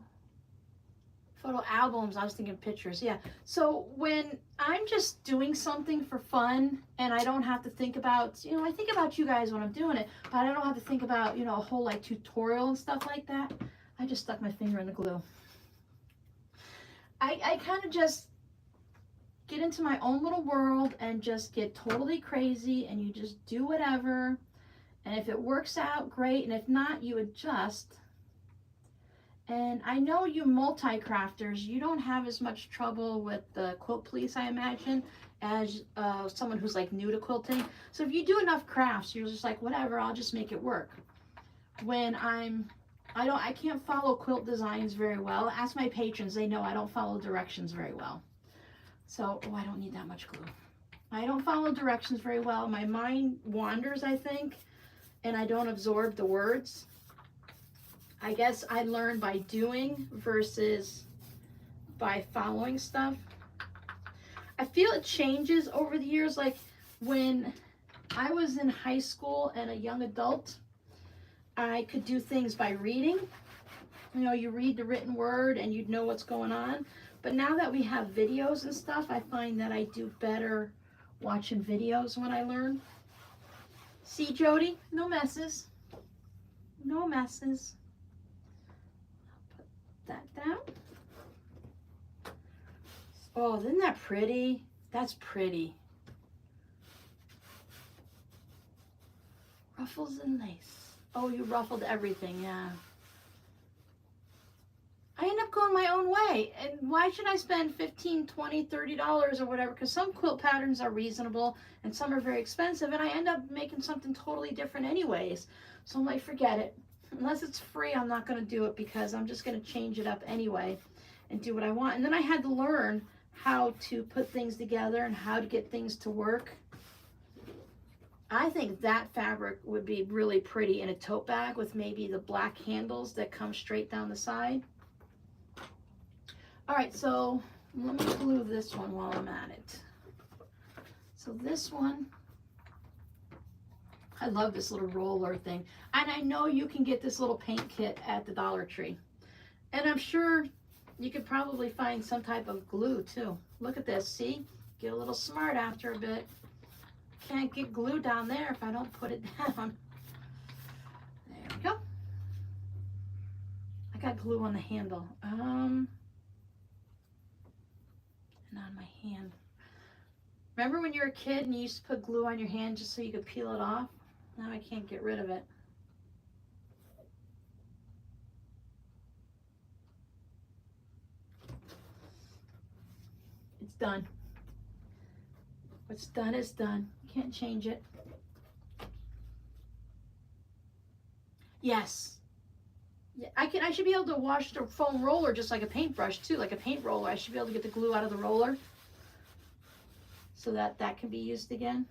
albums, I was thinking pictures, yeah. So when I'm just doing something for fun and I don't have to think about, you know, I think about you guys when I'm doing it, but I don't have to think about, you know, a whole like tutorial and stuff like that. I just stuck my finger in the glue. I kind of just get into my own little world and just get totally crazy, and you just do whatever. And if it works out, great. And if not, you adjust. And I know you multi-crafters, you don't have as much trouble with the quilt police, I imagine, as someone who's like new to quilting. So if you do enough crafts, you're just like, whatever, I'll just make it work. When I can't follow quilt designs very well. Ask my patrons, they know I don't follow directions very well. So, oh, I don't need that much glue. I don't follow directions very well. My mind wanders, I think, and I don't absorb the words. I guess I learn by doing versus by following stuff. I feel it changes over the years. Like when I was in high school and a young adult, I could do things by reading. You know, you read the written word and you'd know what's going on. But now that we have videos and stuff, I find that I do better watching videos when I learn. See, Jody? No messes. No messes. That down. Oh, isn't that pretty? That's pretty. Ruffles and lace. Oh, you ruffled everything, yeah. I end up going my own way. And why should I spend $15, $20, $30 or whatever? Because some quilt patterns are reasonable and some are very expensive, and I end up making something totally different anyways. So I'm like, forget it. Unless it's free, I'm not going to do it, because I'm just going to change it up anyway and do what I want. And then I had to learn how to put things together and how to get things to work. I think that fabric would be really pretty in a tote bag with maybe the black handles that come straight down the side. All right, so let me glue this one while I'm at it. So this one, I love this little roller thing. And I know you can get this little paint kit at the Dollar Tree. And I'm sure you could probably find some type of glue too. Look at this, see? Get a little smart after a bit. Can't get glue down there if I don't put it down. There we go. I got glue on the handle. And on my hand. Remember when you were a kid and you used to put glue on your hand just so you could peel it off? Now I can't get rid of it. It's done. What's done is done. Can't change it. Yes. Yeah, I should be able to wash the foam roller just like a paintbrush too, like a paint roller. I should be able to get the glue out of the roller so that that can be used again.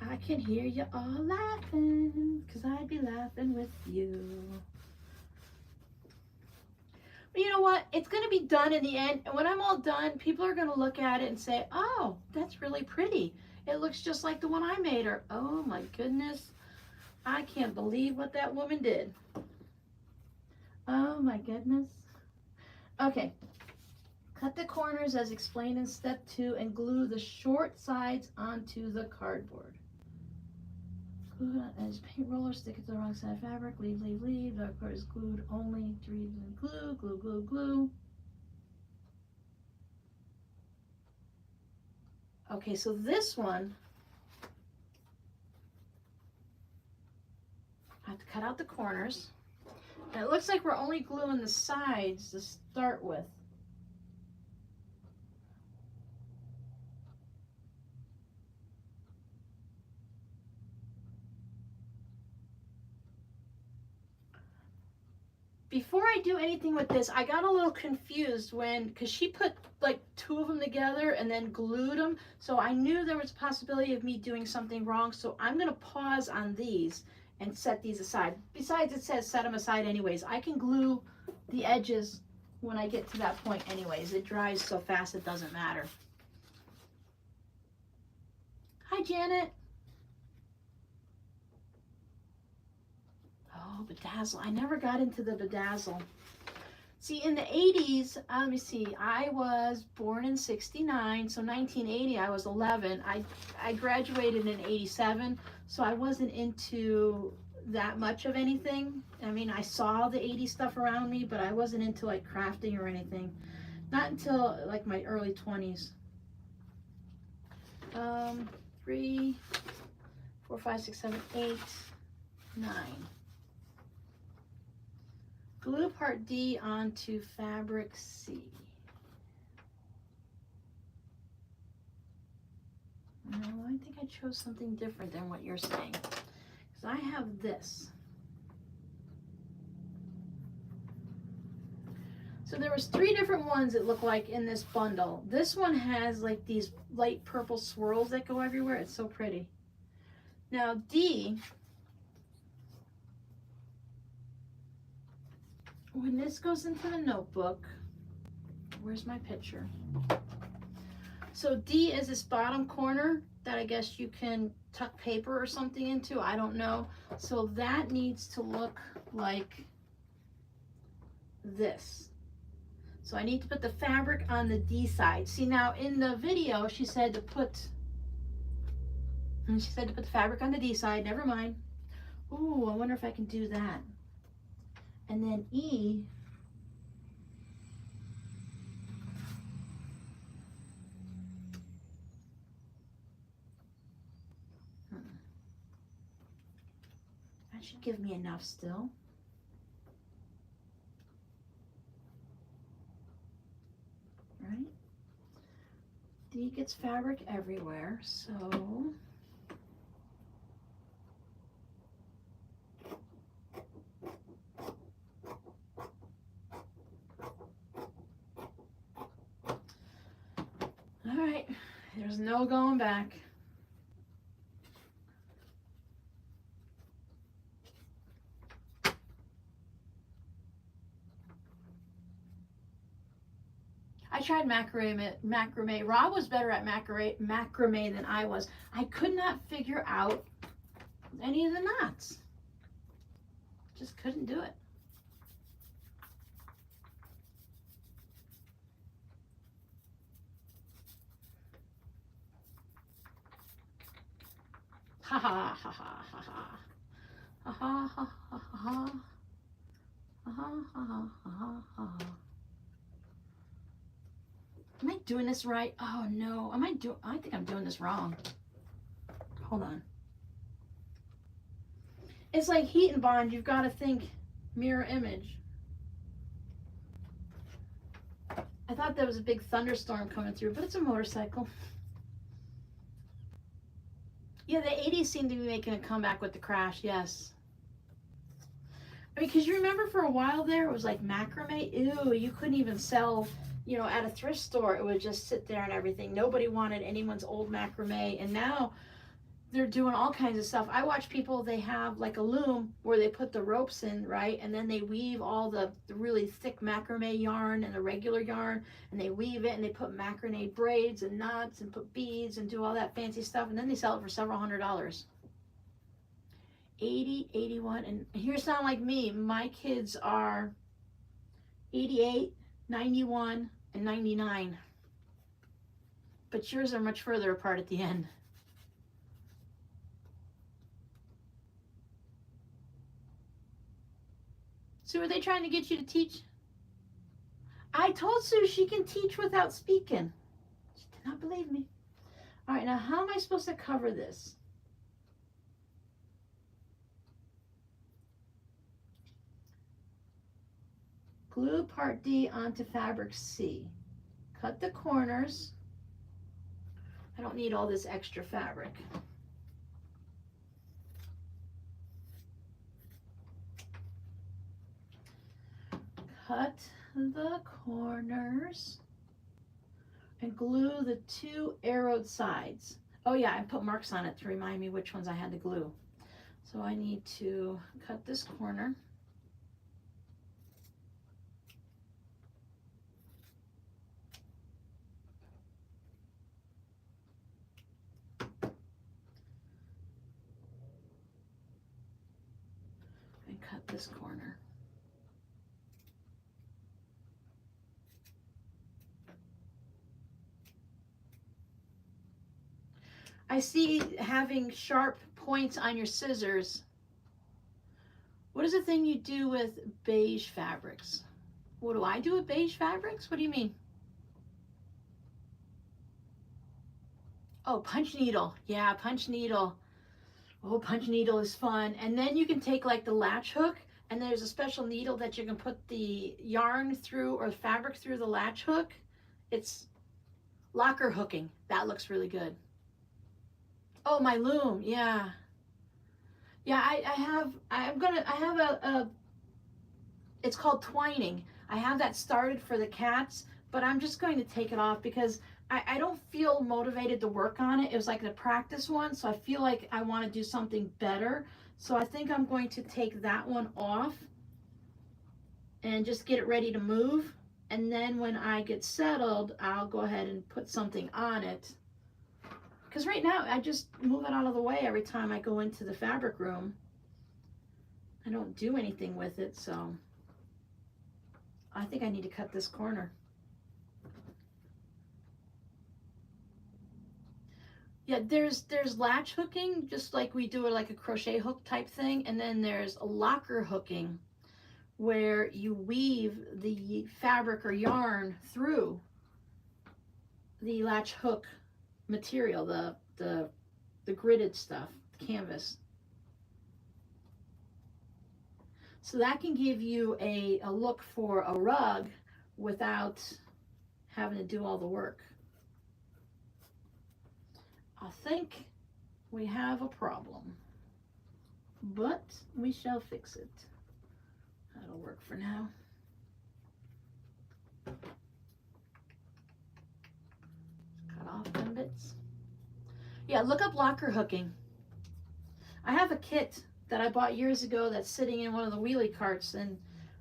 I can hear you all laughing, 'cause I'd be laughing with you. But you know what? It's going to be done in the end. And when I'm all done, people are going to look at it and say, oh, that's really pretty. It looks just like the one I made. Or, oh my goodness, I can't believe what that woman did. Oh my goodness. Okay. Cut the corners as explained in step 2 and glue the short sides onto the cardboard. Glue as paint roller, stick it to the wrong side of fabric, leave, leave, leave. The part is glued only to glue, glue, glue, glue. Okay, so this one, I have to cut out the corners. And it looks like we're only gluing the sides to start with. before I do anything with this, I got a little confused because she put like 2 of them together and then glued them. So I knew there was a possibility of me doing something wrong. So I'm going to pause on these and set these aside. Besides, it says set them aside anyways. I can glue the edges when I get to that point anyways. It dries so fast it doesn't matter. Hi, Janet. Oh, bedazzle. I never got into the bedazzle. See, in the 80s, let me see, I was born in 69, so 1980, I was 11. I graduated in 87, so I wasn't into that much of anything. I mean, I saw the 80s stuff around me, but I wasn't into like crafting or anything. Not until like my early 20s. 3, 4, 5, 6, 7, 8, 9. Glue part D onto fabric C. No, I think I chose something different than what you're saying. Because I have this. So there was 3 different ones it looked like in this bundle. This one has like these light purple swirls that go everywhere. It's so pretty. Now D, when this goes into the notebook, where's my picture? So D is this bottom corner that I guess you can tuck paper or something into. I don't know. So that needs to look like this. So I need to put the fabric on the D side. See, now in the video, she said to put the fabric on the D side. Never mind. Ooh, I wonder if I can do that. And then E, that should give me enough still. Right? D gets fabric everywhere, so all right, there's no going back. I tried macrame. Rob was better at macrame than I was. I could not figure out any of the knots. Just couldn't do it. Ha ha ha ha ha ha. Ha ha ha ha ha. Ha ha ha ha ha. Am I doing this right? Oh no, I think I'm doing this wrong. Hold on. It's like heat and bond, you've got to think mirror image. I thought there was a big thunderstorm coming through, but it's a motorcycle. Yeah, the 80s seem to be making a comeback with the crash, yes. I mean, because you remember for a while there, it was like macrame. Ew, you couldn't even sell, you know, at a thrift store. It would just sit there and everything. Nobody wanted anyone's old macrame. And now they're doing all kinds of stuff. I watch people, they have like a loom where they put the ropes in, right? And then they weave all the really thick macrame yarn and the regular yarn, and they weave it and they put macrame braids and knots and put beads and do all that fancy stuff. And then they sell it for several $100s. 80, 81, and here sound like me. My kids are 88, 91, and 99. But yours are much further apart at the end. So are they trying to get you to teach? I told Sue she can teach without speaking. She did not believe me. All right, now how am I supposed to cover this? Glue part D onto fabric C. Cut the corners. I don't need all this extra fabric. cut the corners and glue the 2 arrowed sides. Oh yeah, I put marks on it to remind me which ones I had to glue. So I need to cut this corner. And cut this corner. I see having sharp points on your scissors. What is the thing you do with beige fabrics? What do I do with beige fabrics? What do you mean? Oh, punch needle. Yeah, punch needle. Oh, punch needle is fun. And then you can take like the latch hook, and there's a special needle that you can put the yarn through or fabric through the latch hook. It's locker hooking. That looks really good. Oh, my loom. Yeah. Yeah, I have a, it's called twining. I have that started for the cats, but I'm just going to take it off because I don't feel motivated to work on it. It was like the practice one, so I feel like I want to do something better. So I think I'm going to take that one off and just get it ready to move. And then when I get settled, I'll go ahead and put something on it. Because right now, I just move it out of the way every time I go into the fabric room. I don't do anything with it, so I think I need to cut this corner. Yeah, there's latch hooking, just like we do it like a crochet hook type thing, and then there's a locker hooking where you weave the fabric or yarn through the latch hook material, the gridded stuff, the canvas. So that can give you a look for a rug without having to do all the work. I think we have a problem, but we shall fix it. That'll work for now. Cut off them bits. Yeah, look up locker hooking. I have a kit that I bought years ago that's sitting in one of the wheelie carts, and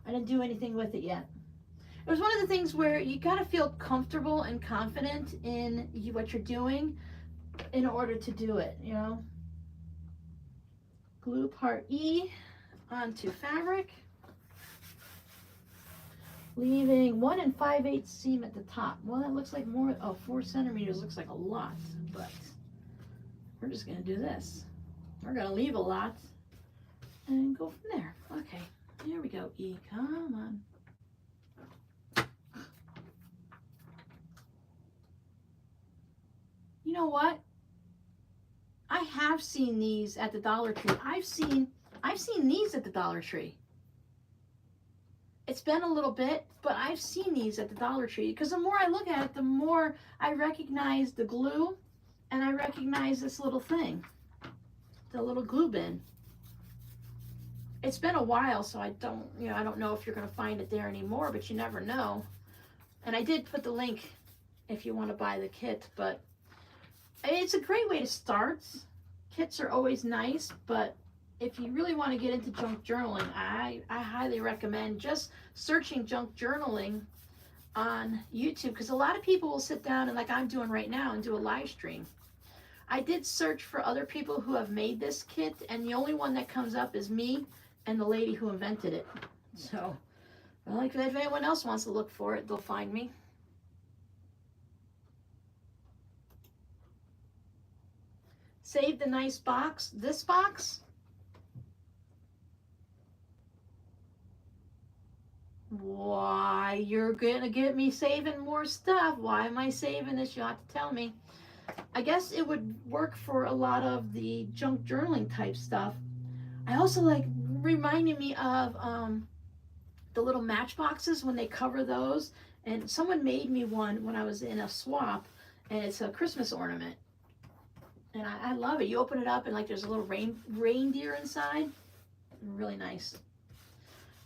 I didn't do anything with it yet. It was one of the things where you got to feel comfortable and confident in what you're doing in order to do it, you know. Glue part E onto fabric, leaving 1 5/8 seam at the top. Well, that looks like more, 4 centimeters looks like a lot, but we're just gonna do this. We're gonna leave a lot and go from there. Okay, here we go, E, come on. You know what? I have seen these at the Dollar Tree. I've seen these at the Dollar Tree. It's been a little bit, but I've seen these at the Dollar Tree because the more I look at it, the more I recognize the glue, and I recognize this little thing, the little glue bin. It's been a while, so I don't know if you're going to find it there anymore, but you never know. And I did put the link if you want to buy the kit, but it's a great way to start. Kits are always nice, but if you really want to get into junk journaling, I highly recommend just searching junk journaling on YouTube, because a lot of people will sit down and, like I'm doing right now, and do a live stream. I did search for other people who have made this kit, and the only one that comes up is me and the lady who invented it. So, well, if anyone else wants to look for it, they'll find me. Save the nice box. This box, why, you're gonna get me saving more stuff. Why am I saving this? You'll have to tell me. I guess it would work for a lot of the junk journaling type stuff. I also like reminding me of the little matchboxes when they cover those. And someone made me one when I was in a swap, and it's a Christmas ornament. And I love it. You open it up and like there's a little reindeer inside. Really nice.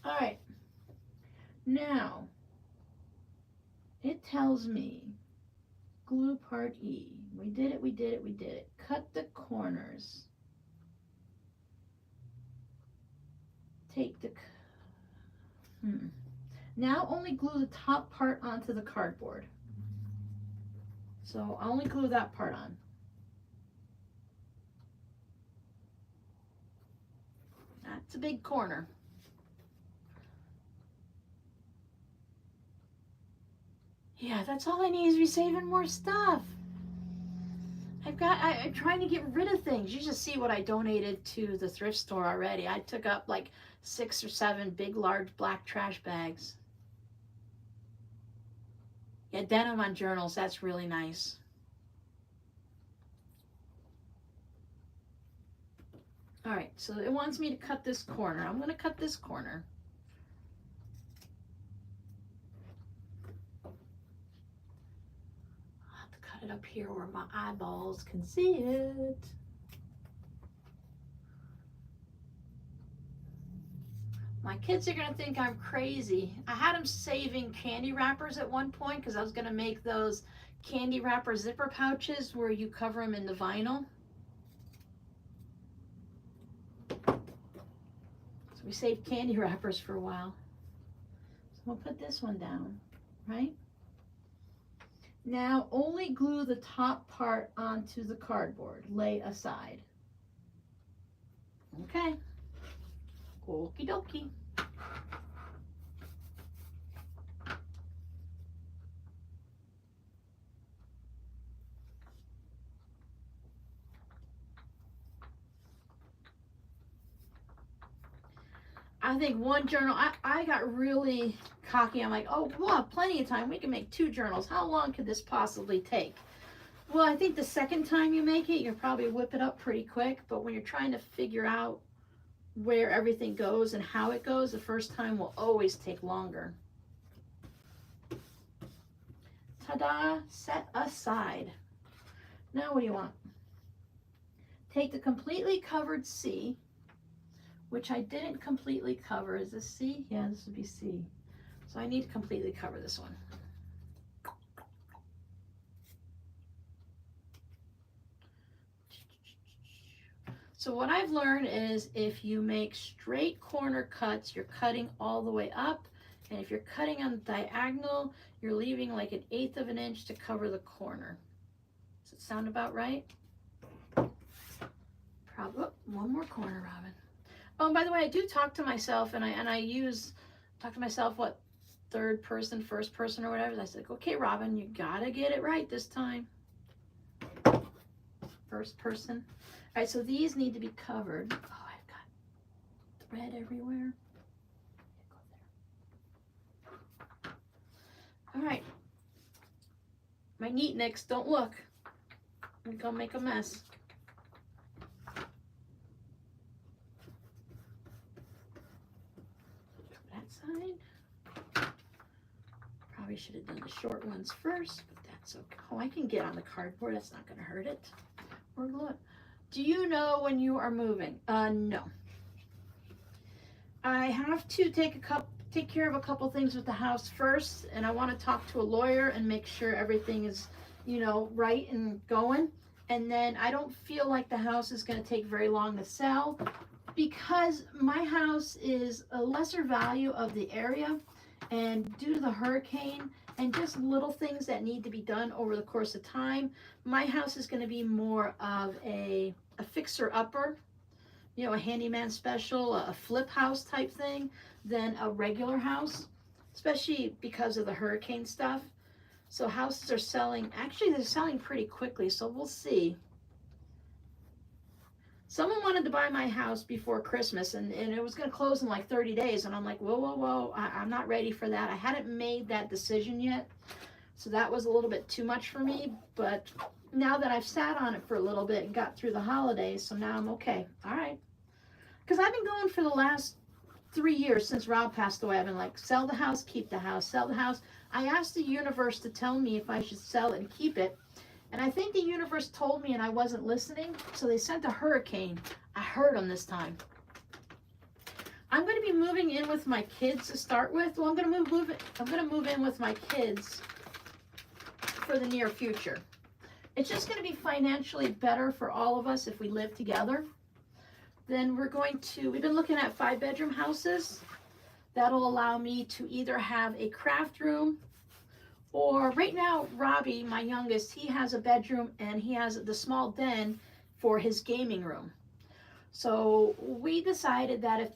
All right. Now, it tells me glue part E. We did it, we did it, we did it. Cut the corners. Take the, Now only glue the top part onto the cardboard. So I'll only glue that part on. That's a big corner. Yeah, that's all I need is to be saving more stuff. I'm trying to get rid of things. You just see what I donated to the thrift store already. I took up like 6 or 7 big, large black trash bags. Yeah, denim on journals, that's really nice. All right, so it wants me to cut this corner. I'm gonna cut this corner. I'll have to cut it up here where my eyeballs can see it. My kids are gonna think I'm crazy. I had them saving candy wrappers at one point because I was gonna make those candy wrapper zipper pouches where you cover them in the vinyl. So we saved candy wrappers for a while. So we'll put this one down, right? Now only glue the top part onto the cardboard. Lay aside. Okay. Okie dokie. I think one journal, I got really cocky. I'm like, oh, we'll have plenty of time. We can make 2 journals. How long could this possibly take? Well, I think the second time you make it, you'll probably whip it up pretty quick. But when you're trying to figure out where everything goes and how it goes, the first time will always take longer. Ta-da, set aside. Now what do you want? Take the completely covered C, which I didn't completely cover. Is this C? Yeah, this would be C. So I need to completely cover this one. So what I've learned is if you make straight corner cuts, you're cutting all the way up. And if you're cutting on the diagonal, you're leaving like 1/8 of an inch to cover the corner. Does it sound about right? Probably. Oh, one more corner, Robin. Oh, and by the way, I do talk to myself, and I talk to myself, what, 3rd person, 1st person, or whatever. I said, okay, Robin, you gotta get it right this time. 1st person. All right, so these need to be covered. Oh, I've got thread everywhere. All right. My neat nicks, don't look. I'm gonna make a mess. That side. Probably should have done the short ones first, but that's okay. Oh, I can get on the cardboard. That's not gonna hurt it. Or glue. Do you know when you are moving? No. I have to take care of a couple things with the house first, and I want to talk to a lawyer and make sure everything is, right and going. And then I don't feel like the house is going to take very long to sell because my house is a lesser value of the area, and due to the hurricane and just little things that need to be done over the course of time, my house is going to be more of a fixer-upper, a handyman special, a flip house type thing than a regular house, especially because of the hurricane stuff. So houses are selling, actually they're selling pretty quickly, so we'll see. Someone wanted to buy my house before Christmas, and it was going to close in like 30 days. And I'm like, whoa, I'm not ready for that. I hadn't made that decision yet. So that was a little bit too much for me. But now that I've sat on it for a little bit and got through the holidays, so now I'm okay. All right. Because I've been going for the last 3 years since Rob passed away. I've been like, sell the house, keep the house, sell the house. I asked the universe to tell me if I should sell it and keep it. And I think the universe told me and I wasn't listening, so they sent a hurricane. I heard them this time. I'm going to be moving in with my kids to start with. Well, I'm going to move in with my kids for the near future. It's just going to be financially better for all of us if we live together. Then we've been looking at 5-bedroom houses. That'll allow me to either have a craft room, or right now, Robbie, my youngest, he has a bedroom and he has the small den for his gaming room. So we decided that if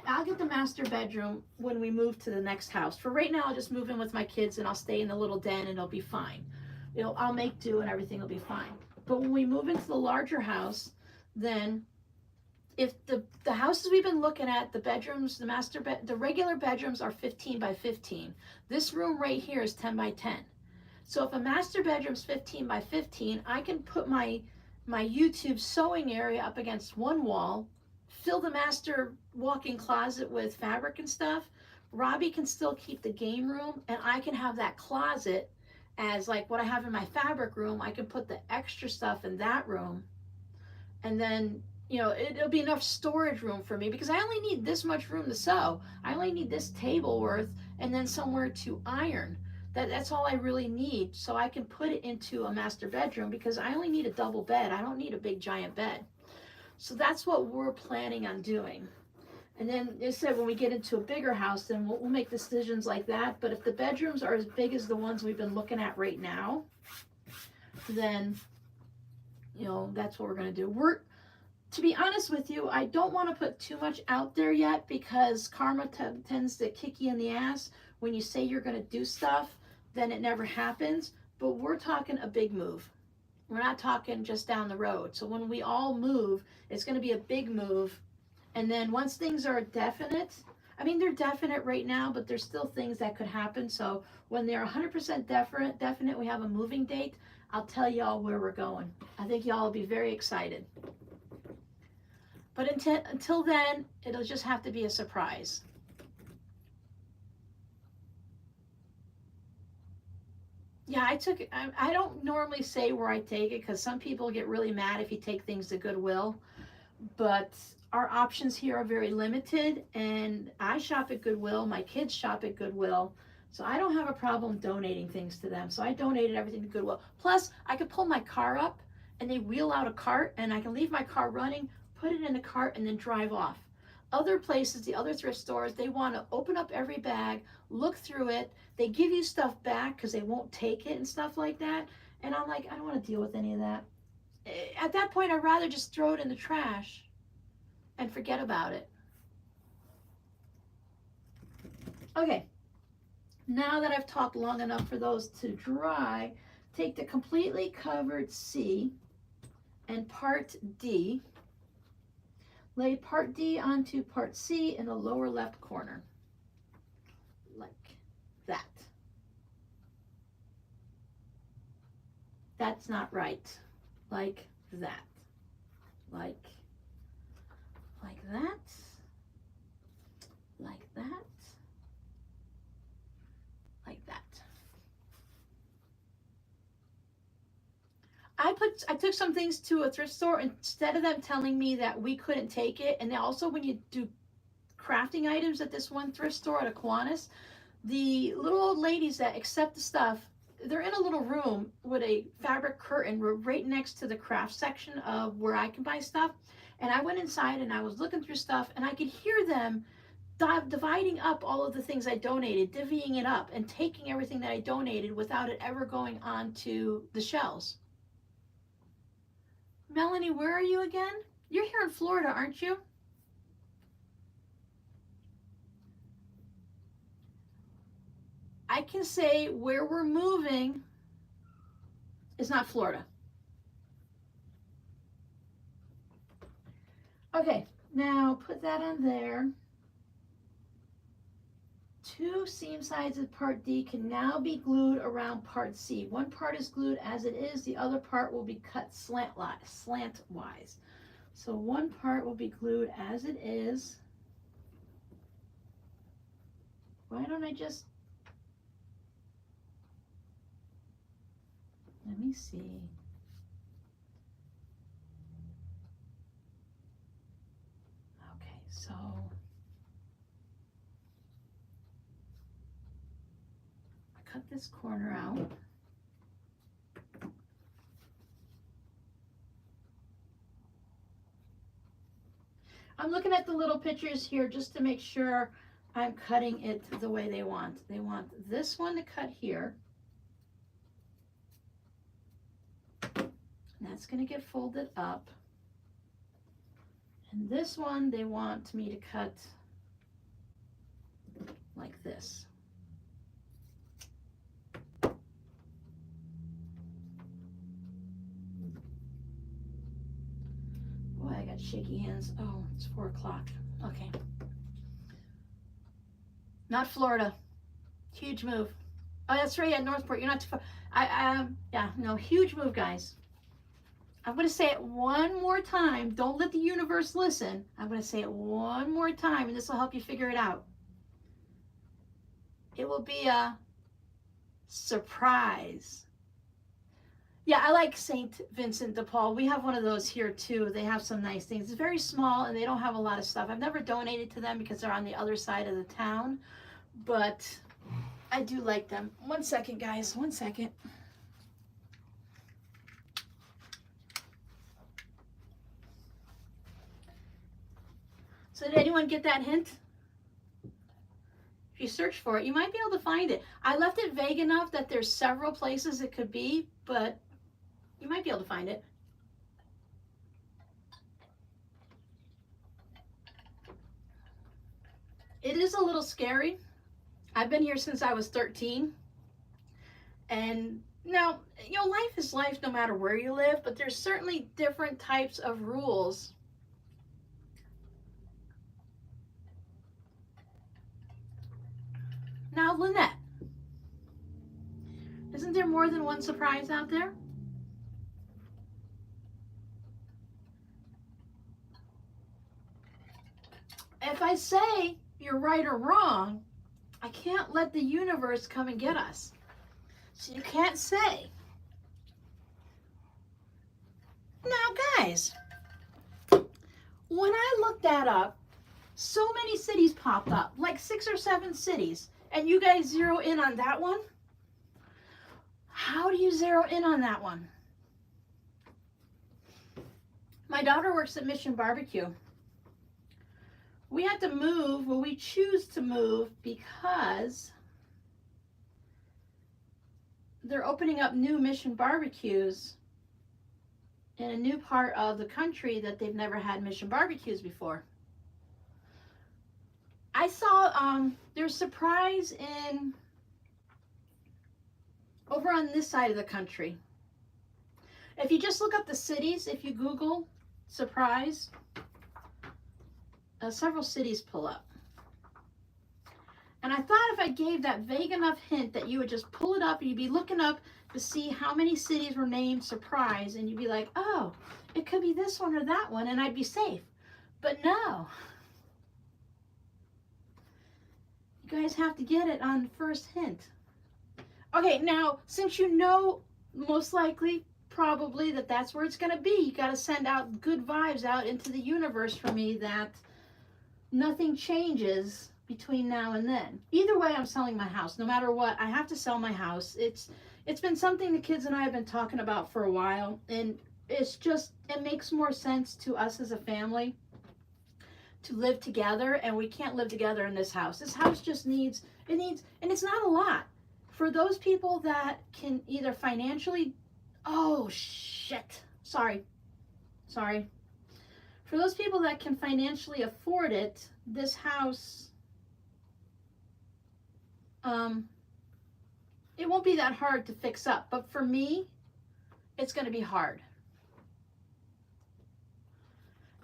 I'll get the master bedroom when we move to the next house. For right now, I'll just move in with my kids and I'll stay in the little den and it'll be fine. I'll make do and everything will be fine. But when we move into the larger house, then if the houses we've been looking at, the bedrooms, the regular bedrooms are 15 by 15. This room right here is 10 by 10. So if a master bedroom's 15 by 15, I can put my YouTube sewing area up against one wall, fill the master walk-in closet with fabric and stuff. Robbie can still keep the game room, and I can have that closet as like what I have in my fabric room. I can put the extra stuff in that room, and then it'll be enough storage room for me, because I only need this much room to sew. I only need this table worth and then somewhere to iron. That's all I really need. So I can put it into a master bedroom because I only need a double bed. I don't need a big giant bed. So that's what we're planning on doing. And then they said when we get into a bigger house, then we'll make decisions like that. But if the bedrooms are as big as the ones we've been looking at right now, then that's what we're going to do. To be honest with you, I don't want to put too much out there yet, because karma tends to kick you in the ass. When you say you're going to do stuff, then it never happens. But we're talking a big move. We're not talking just down the road. So when we all move, it's going to be a big move. And then once things are definite, they're definite right now, but there's still things that could happen. So when they're 100% definite, we have a moving date, I'll tell y'all where we're going. I think y'all will be very excited. But until then, it'll just have to be a surprise. Yeah, I don't normally say where I take it, because some people get really mad if you take things to Goodwill. But our options here are very limited, and I shop at Goodwill. My kids shop at Goodwill. So I don't have a problem donating things to them. So I donated everything to Goodwill. Plus, I could pull my car up and they wheel out a cart, and I can leave my car running, put it in the cart, and then drive off. Other places, the other thrift stores, they want to open up every bag, look through it. They give you stuff back because they won't take it and stuff like that. And I'm like, I don't want to deal with any of that. At that point, I'd rather just throw it in the trash and forget about it. Okay, now that I've talked long enough for those to dry, take the completely covered C and part D. Lay part D onto part C in the lower left corner, like that. That's not right. Like that. Like that. Like that. Like that. I took some things to a thrift store, instead of them telling me that we couldn't take it. And also, when you do crafting items at this one thrift store at Aquinas, the little old ladies that accept the stuff, they're in a little room with a fabric curtain right next to the craft section of where I can buy stuff. And I went inside and I was looking through stuff, and I could hear them dividing up all of the things I donated, divvying it up, and taking everything that I donated without it ever going onto the shelves. Melanie, where are you again? You're here in Florida, aren't you? I can say where we're moving is not Florida. Okay, now put that on there. 2 seam sides of part D can now be glued around part C. One part is glued as it is, the other part will be cut slantwise. So one part will be glued as it is. Why don't I just, let me see. Okay, so cut this corner out. I'm looking at the little pictures here just to make sure I'm cutting it the way they want. They want this one to cut here. And that's going to get folded up. And this one they want me to cut like this. Boy, I got shaky hands. Oh, it's 4 o'clock. Okay. Not Florida. Huge move. Oh, that's right, at Northport. You're not too far. Yeah, no, huge move, guys. I'm going to say it one more time. Don't let the universe listen. I'm going to say it one more time, and this will help you figure it out. It will be a surprise. Yeah, I like St. Vincent de Paul. We have one of those here too. They have some nice things. It's very small and they don't have a lot of stuff. I've never donated to them because they're on the other side of the town, but I do like them. 1 second, guys, 1 second. So did anyone get that hint? If you search for it, you might be able to find it. I left it vague enough that there's several places it could be, but you might be able to find it. It is a little scary. I've been here since I was 13. And now, you know, life is life no matter where you live, but there's certainly different types of rules. Now, Lynette, isn't there more than one surprise out there? If I say you're right or wrong, I can't let the universe come and get us. So you can't say. Now, guys, when I looked that up, so many cities popped up, like 6 or 7 cities. And you guys zero in on that one? How do you zero in on that one? My daughter works at Mission Barbecue. We had to move, well, we choose to move because they're opening up new Mission barbecues in a new part of the country that they've never had Mission barbecues before. I saw there's surprise in over on this side of the country. If you just look up the cities, if you Google surprise, several cities pull up. And I thought if I gave that vague enough hint that you would just pull it up and you'd be looking up to see how many cities were named surprise, and you'd be like, oh, it could be this one or that one, and I'd be safe. But no. You guys have to get it on the first hint. Okay, now, since you know most likely, probably, that that's where it's going to be, you got to send out good vibes out into the universe for me that nothing changes between now and then. Either way, I'm selling my house. No matter what, I have to sell my house. It's been something the kids and I have been talking about for a while, and it's just, it makes more sense to us as a family to live together, and we can't live together in this house. This house just needs, and it's not a lot. For those people that can either financially, oh shit, sorry. For those people that can financially afford it, this house, it won't be that hard to fix up. But for me, it's going to be hard.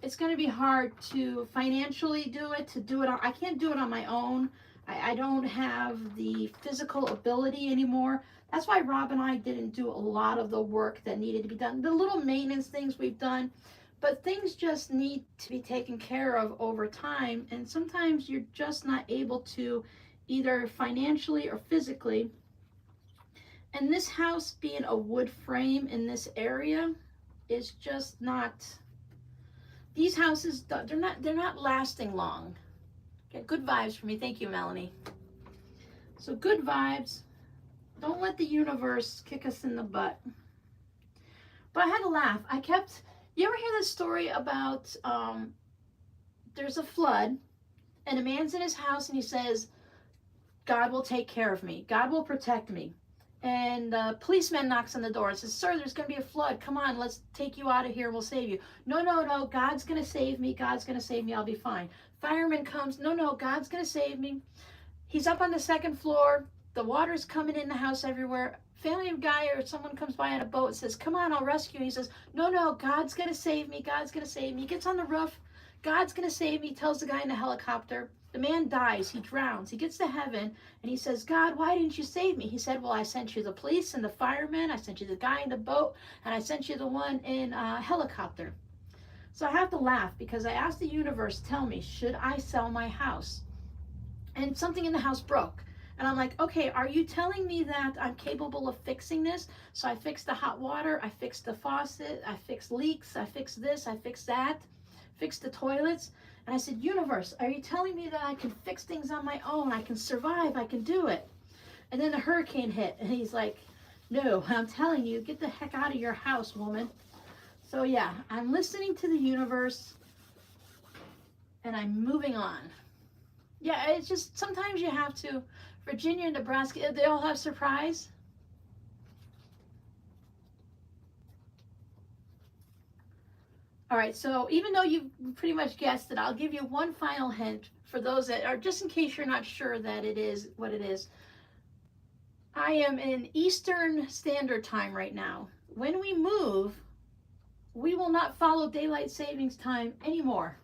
It's going to be hard to financially do it, I can't do it on my own. I don't have the physical ability anymore. That's why Rob and I didn't do a lot of the work that needed to be done. The little maintenance things we've done, but things just need to be taken care of over time. And sometimes you're just not able to, either financially or physically. And this house being a wood frame in this area is just not, these houses, they're not lasting long. Get good vibes for me. Thank you, Melanie. So good vibes. Don't let the universe kick us in the butt. But I had to laugh. You ever hear this story about there's a flood and a man's in his house and he says, God will take care of me. God will protect me. And the policeman knocks on the door and says, sir, there's going to be a flood. Come on, let's take you out of here. We'll save you. No, no, no. God's going to save me. God's going to save me. I'll be fine. Fireman comes. No, no. God's going to save me. He's up on the second floor. The water's coming in the house everywhere. Family guy or someone comes by on a boat and says, come on, I'll rescue you. He says, no, no. God's going to save me. God's going to save me. He gets on the roof. God's going to save me. Tells the guy in the helicopter. The man dies. He drowns. He gets to heaven and he says, God, why didn't you save me? He said, well, I sent you the police and the firemen. I sent you the guy in the boat and I sent you the one in a helicopter. So I have to laugh because I asked the universe, tell me, should I sell my house? And something in the house broke. And I'm like, okay, are you telling me that I'm capable of fixing this? So I fixed the hot water. I fixed the faucet. I fixed leaks. I fixed this. I fixed that. Fixed the toilets. And I said, universe, are you telling me that I can fix things on my own? I can survive. I can do it. And then the hurricane hit. And he's like, no, I'm telling you, get the heck out of your house, woman. So yeah, I'm listening to the universe. And I'm moving on. Yeah, it's just, sometimes you have to. Virginia and Nebraska, they all have surprise. All right, so even though you've pretty much guessed it, I'll give you one final hint for those that are, just in case you're not sure that it is what it is. I am in Eastern Standard Time right now. When we move, we will not follow daylight savings time anymore.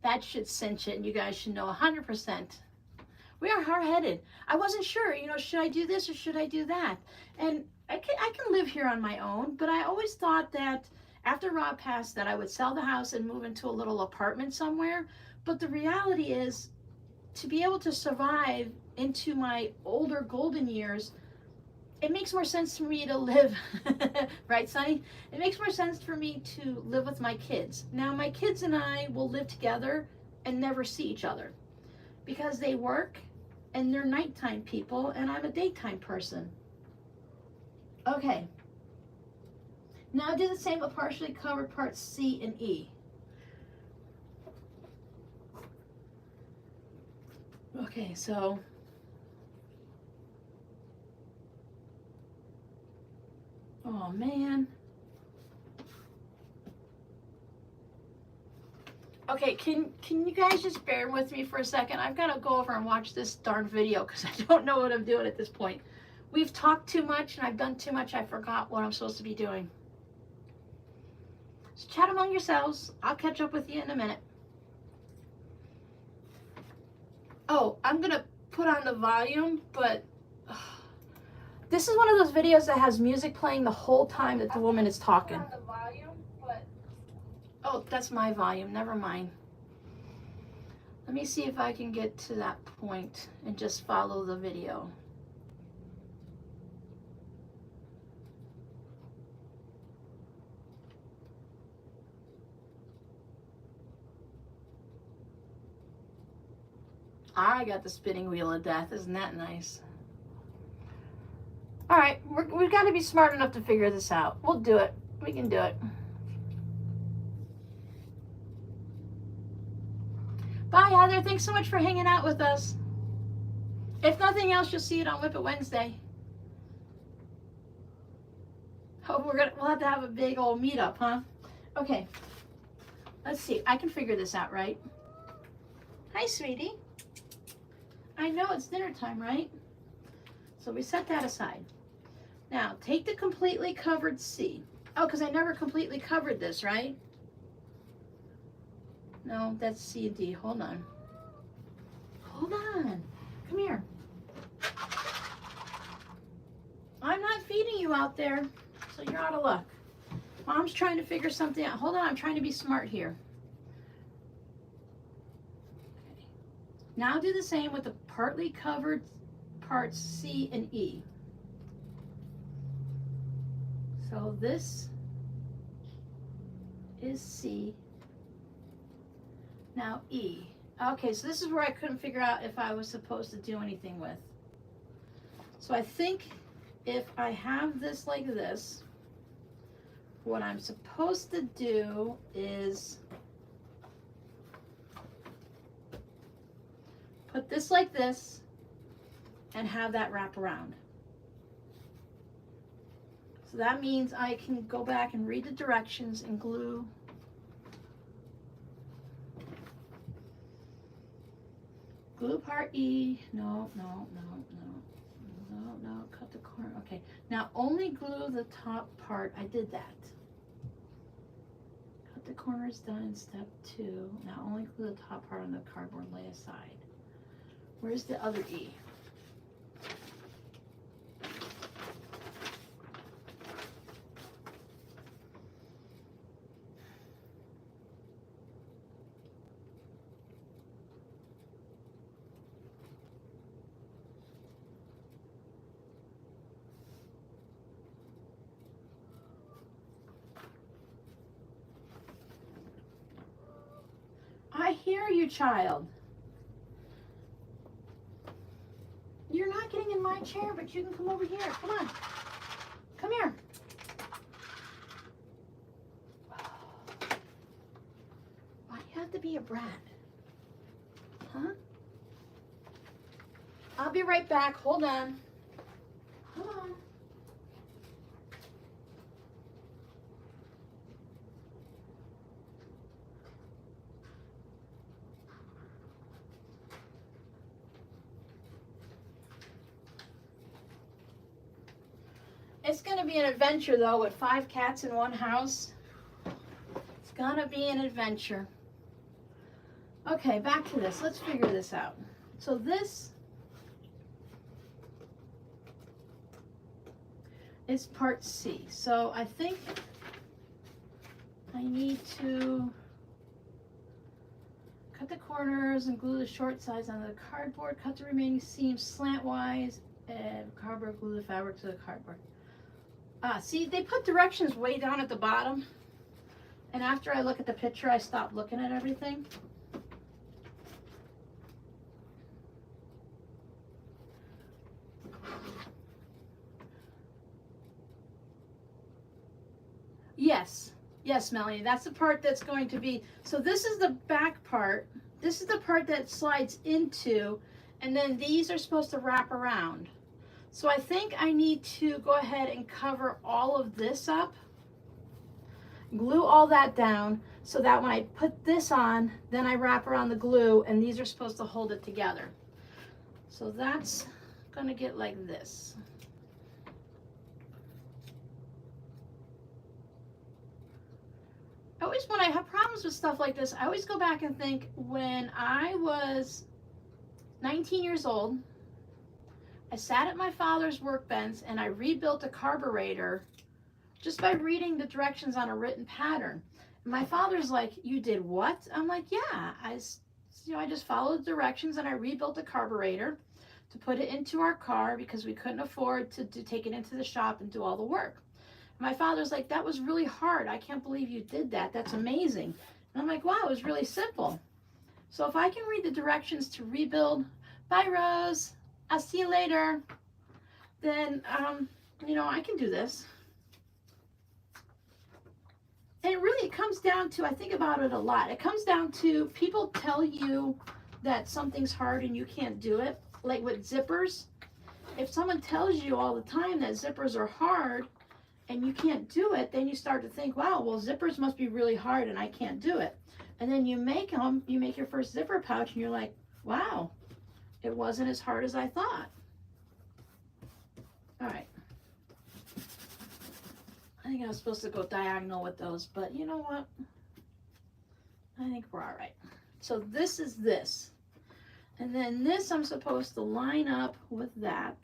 That should cinch it, and you guys should know 100%. We are hard-headed. I wasn't sure, should I do this or should I do that? And I can live here on my own, but I always thought that after Rob passed that I would sell the house and move into a little apartment somewhere. But the reality is, to be able to survive into my older golden years, it makes more sense for me to live, right, Sonny? It makes more sense for me to live with my kids. Now, my kids and I will live together and never see each other because they work and they're nighttime people and I'm a daytime person. Okay. Now do the same with partially covered parts C and E. Okay, so oh man. Okay, can you guys just bear with me for a second? I've got to go over and watch this darn video because I don't know what I'm doing at this point. We've talked too much and I've done too much. I forgot what I'm supposed to be doing. So chat among yourselves. I'll catch up with you in a minute. Oh, I'm going to put on the volume, but this is one of those videos that has music playing the whole time that the woman is talking. Oh, that's my volume. Never mind. Let me see if I can get to that point and just follow the video. I got the spinning wheel of death. Isn't that nice? All right, we've got to be smart enough to figure this out. We'll do it. We can do it. Bye, Heather. Thanks so much for hanging out with us. If nothing else, you'll see it on Whip It Wednesday. Oh, we'll have to have a big old meetup, huh? Okay. Let's see. I can figure this out, right? Hi, sweetie. I know it's dinner time, right? So we set that aside. Now, take the completely covered C. Oh, because I never completely covered this, right? No, that's C and D. Hold on. Hold on. Come here. I'm not feeding you out there, so you're out of luck. Mom's trying to figure something out. Hold on, I'm trying to be smart here. Okay. Now do the same with the partly covered parts C and E. So this is C. Now E. Okay, so this is where I couldn't figure out if I was supposed to do anything with. So I think if I have this like this, what I'm supposed to do is put this like this and have that wrap around. So that means I can go back and read the directions and glue part E. No, cut the corner. Okay, now only glue the top part. I did that. Cut the corners done in step 2. Now only glue the top part on the cardboard, lay aside. Where's the other E? I hear you, child. You're not getting in my chair, but you can come over here. Come on. Come here. Why do you have to be a brat? Huh? I'll be right back. Hold on. Come on. It's going to be an adventure, though, with 5 cats in one house. It's going to be an adventure. Okay, back to this. Let's figure this out. So this is part C. So I think I need to cut the corners and glue the short sides onto the cardboard. Cut the remaining seams slantwise and cardboard glue the fabric to the cardboard. See, they put directions way down at the bottom, and after I look at the picture, I stop looking at everything. Yes, Melanie, that's the part that's going to be, so this is the back part. This is the part that slides into, and then these are supposed to wrap around. So I think I need to go ahead and cover all of this up, glue all that down, so that when I put this on, then I wrap around the glue, and these are supposed to hold it together. So that's gonna get like this. I always, when I have problems with stuff like this, I always go back and think, when I was 19 years old, I sat at my father's workbench and I rebuilt a carburetor just by reading the directions on a written pattern. And my father's like, "You did what?" I'm like, "Yeah, I just followed the directions and I rebuilt a carburetor to put it into our car because we couldn't afford to take it into the shop and do all the work." And my father's like, "That was really hard. I can't believe you did that. That's amazing." And I'm like, "Wow, it was really simple." So if I can read the directions to rebuild, bye Rose, I'll see you later, then, I can do this. And it comes down to, I think about it a lot. It comes down to, people tell you that something's hard and you can't do it. Like with zippers, if someone tells you all the time that zippers are hard and you can't do it, then you start to think, wow, well, zippers must be really hard and I can't do it. And then you make them, you make your first zipper pouch and you're like, wow, it wasn't as hard as I thought. All right. I think I was supposed to go diagonal with those, but you know what? I think we're all right. So this is this. And then this I'm supposed to line up with that.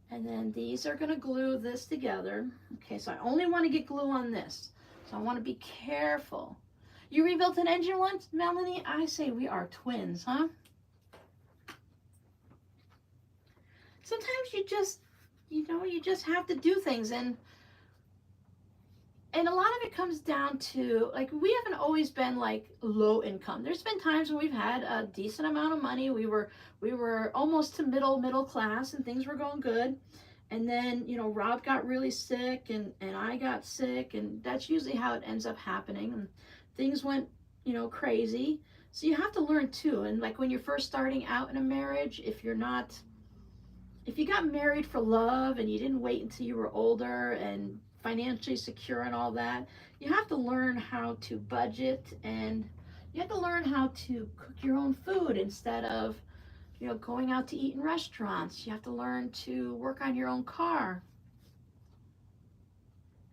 And then these are going to glue this together. Okay, so I only want to get glue on this. So I want to be careful. You rebuilt an engine once, Melanie? I say we are twins, huh? Sometimes you just have to do things. And And a lot of it comes down to, like, we haven't always been like low income. There's been times when we've had a decent amount of money. We were almost to middle class, and things were going good. And then, you know, Rob got really sick, and I got sick, and that's usually how it ends up happening. And things went, you know, crazy. So you have to learn too. And like when you're first starting out in a marriage, if you got married for love and you didn't wait until you were older and financially secure and all that, you have to learn how to budget, and you have to learn how to cook your own food instead of, you know, going out to eat in restaurants. You have to learn to work on your own car.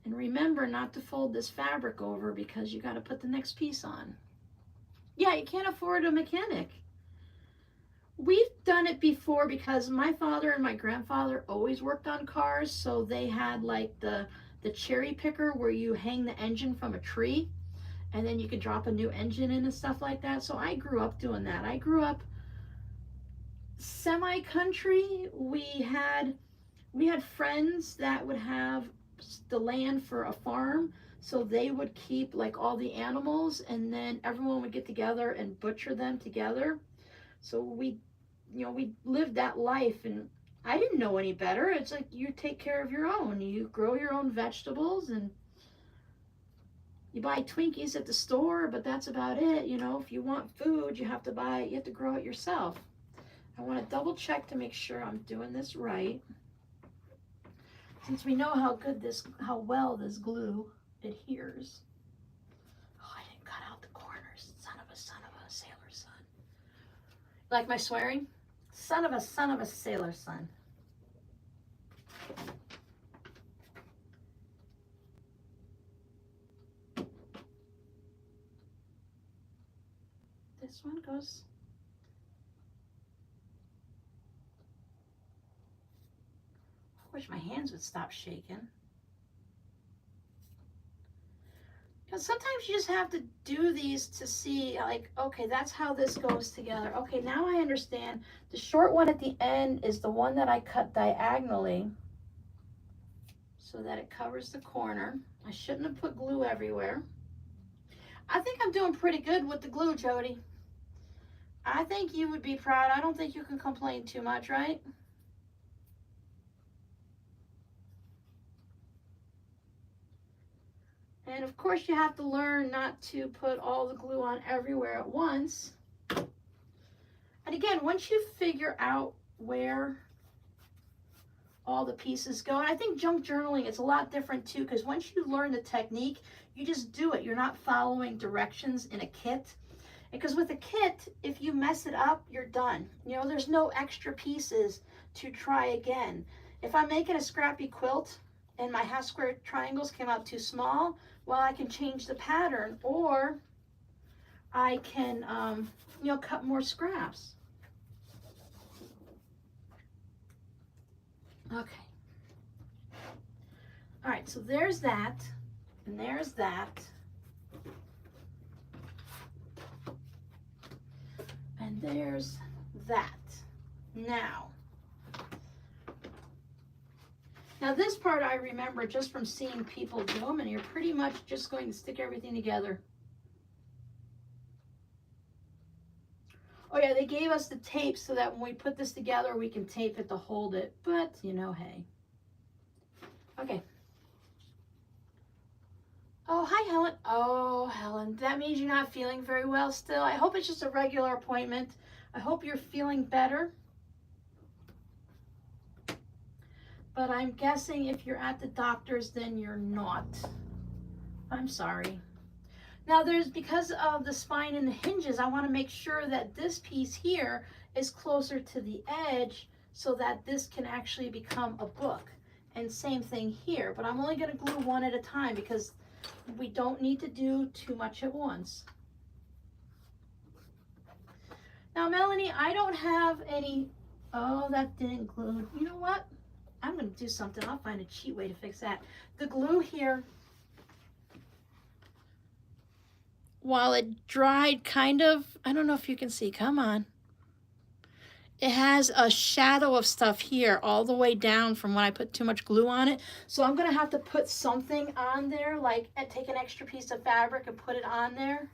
And remember not to fold this fabric over because you got to put the next piece on. Yeah, you can't afford a mechanic. We've done it before because my father and my grandfather always worked on cars, so they had like the cherry picker where you hang the engine from a tree and then you could drop a new engine in and stuff like that. So I grew up doing that. I grew up semi-country. We had friends that would have the land for a farm, so they would keep like all the animals, and then everyone would get together and butcher them together. So we lived that life, and I didn't know any better. It's like you take care of your own. You grow your own vegetables, and you buy Twinkies at the store, but that's about it. You know, if you want food, you have to grow it yourself. I want to double check to make sure I'm doing this right. Since we know how well this glue adheres. Oh, I didn't cut out the corners. Son of a sailor son. Like my swearing? Son of a sailor son. This one goes. I wish my hands would stop shaking. Because sometimes you just have to do these to see, like, okay, that's how this goes together. Okay, now I understand. The short one at the end is the one that I cut diagonally so that it covers the corner. I shouldn't have put glue everywhere. I think I'm doing pretty good with the glue, Jody. I think you would be proud. I don't think you can complain too much, right? And of course you have to learn not to put all the glue on everywhere at once. And again, once you figure out where all the pieces go, and I think junk journaling is a lot different too, because once you learn the technique, you just do it. You're not following directions in a kit. Because with a kit, if you mess it up, you're done. You know, there's no extra pieces to try again. If I'm making a scrappy quilt and my half square triangles came out too small, well, I can change the pattern, or I can, cut more scraps. Okay. All right, so there's that, and there's that. And there's that. Now this part I remember just from seeing people do them, and you're pretty much just going to stick everything together. Oh yeah, they gave us the tape so that when we put this together, we can tape it to hold it, but you know, hey. Okay. Oh, hi, Helen. Oh, Helen, that means you're not feeling very well still. I hope it's just a regular appointment. I hope you're feeling better. But I'm guessing if you're at the doctor's, then you're not. I'm sorry. Now because of the spine and the hinges, I want to make sure that this piece here is closer to the edge so that this can actually become a book. And same thing here, but I'm only going to glue one at a time because we don't need to do too much at once. Now, Melanie, I don't have any, oh, that didn't glue. You know what? I'm going to do something. I'll find a cheat way to fix that. The glue here, while it dried kind of, I don't know if you can see, come on. it has a shadow of stuff here all the way down from when I put too much glue on it. So I'm gonna have to put something on there, like take an extra piece of fabric and put it on there.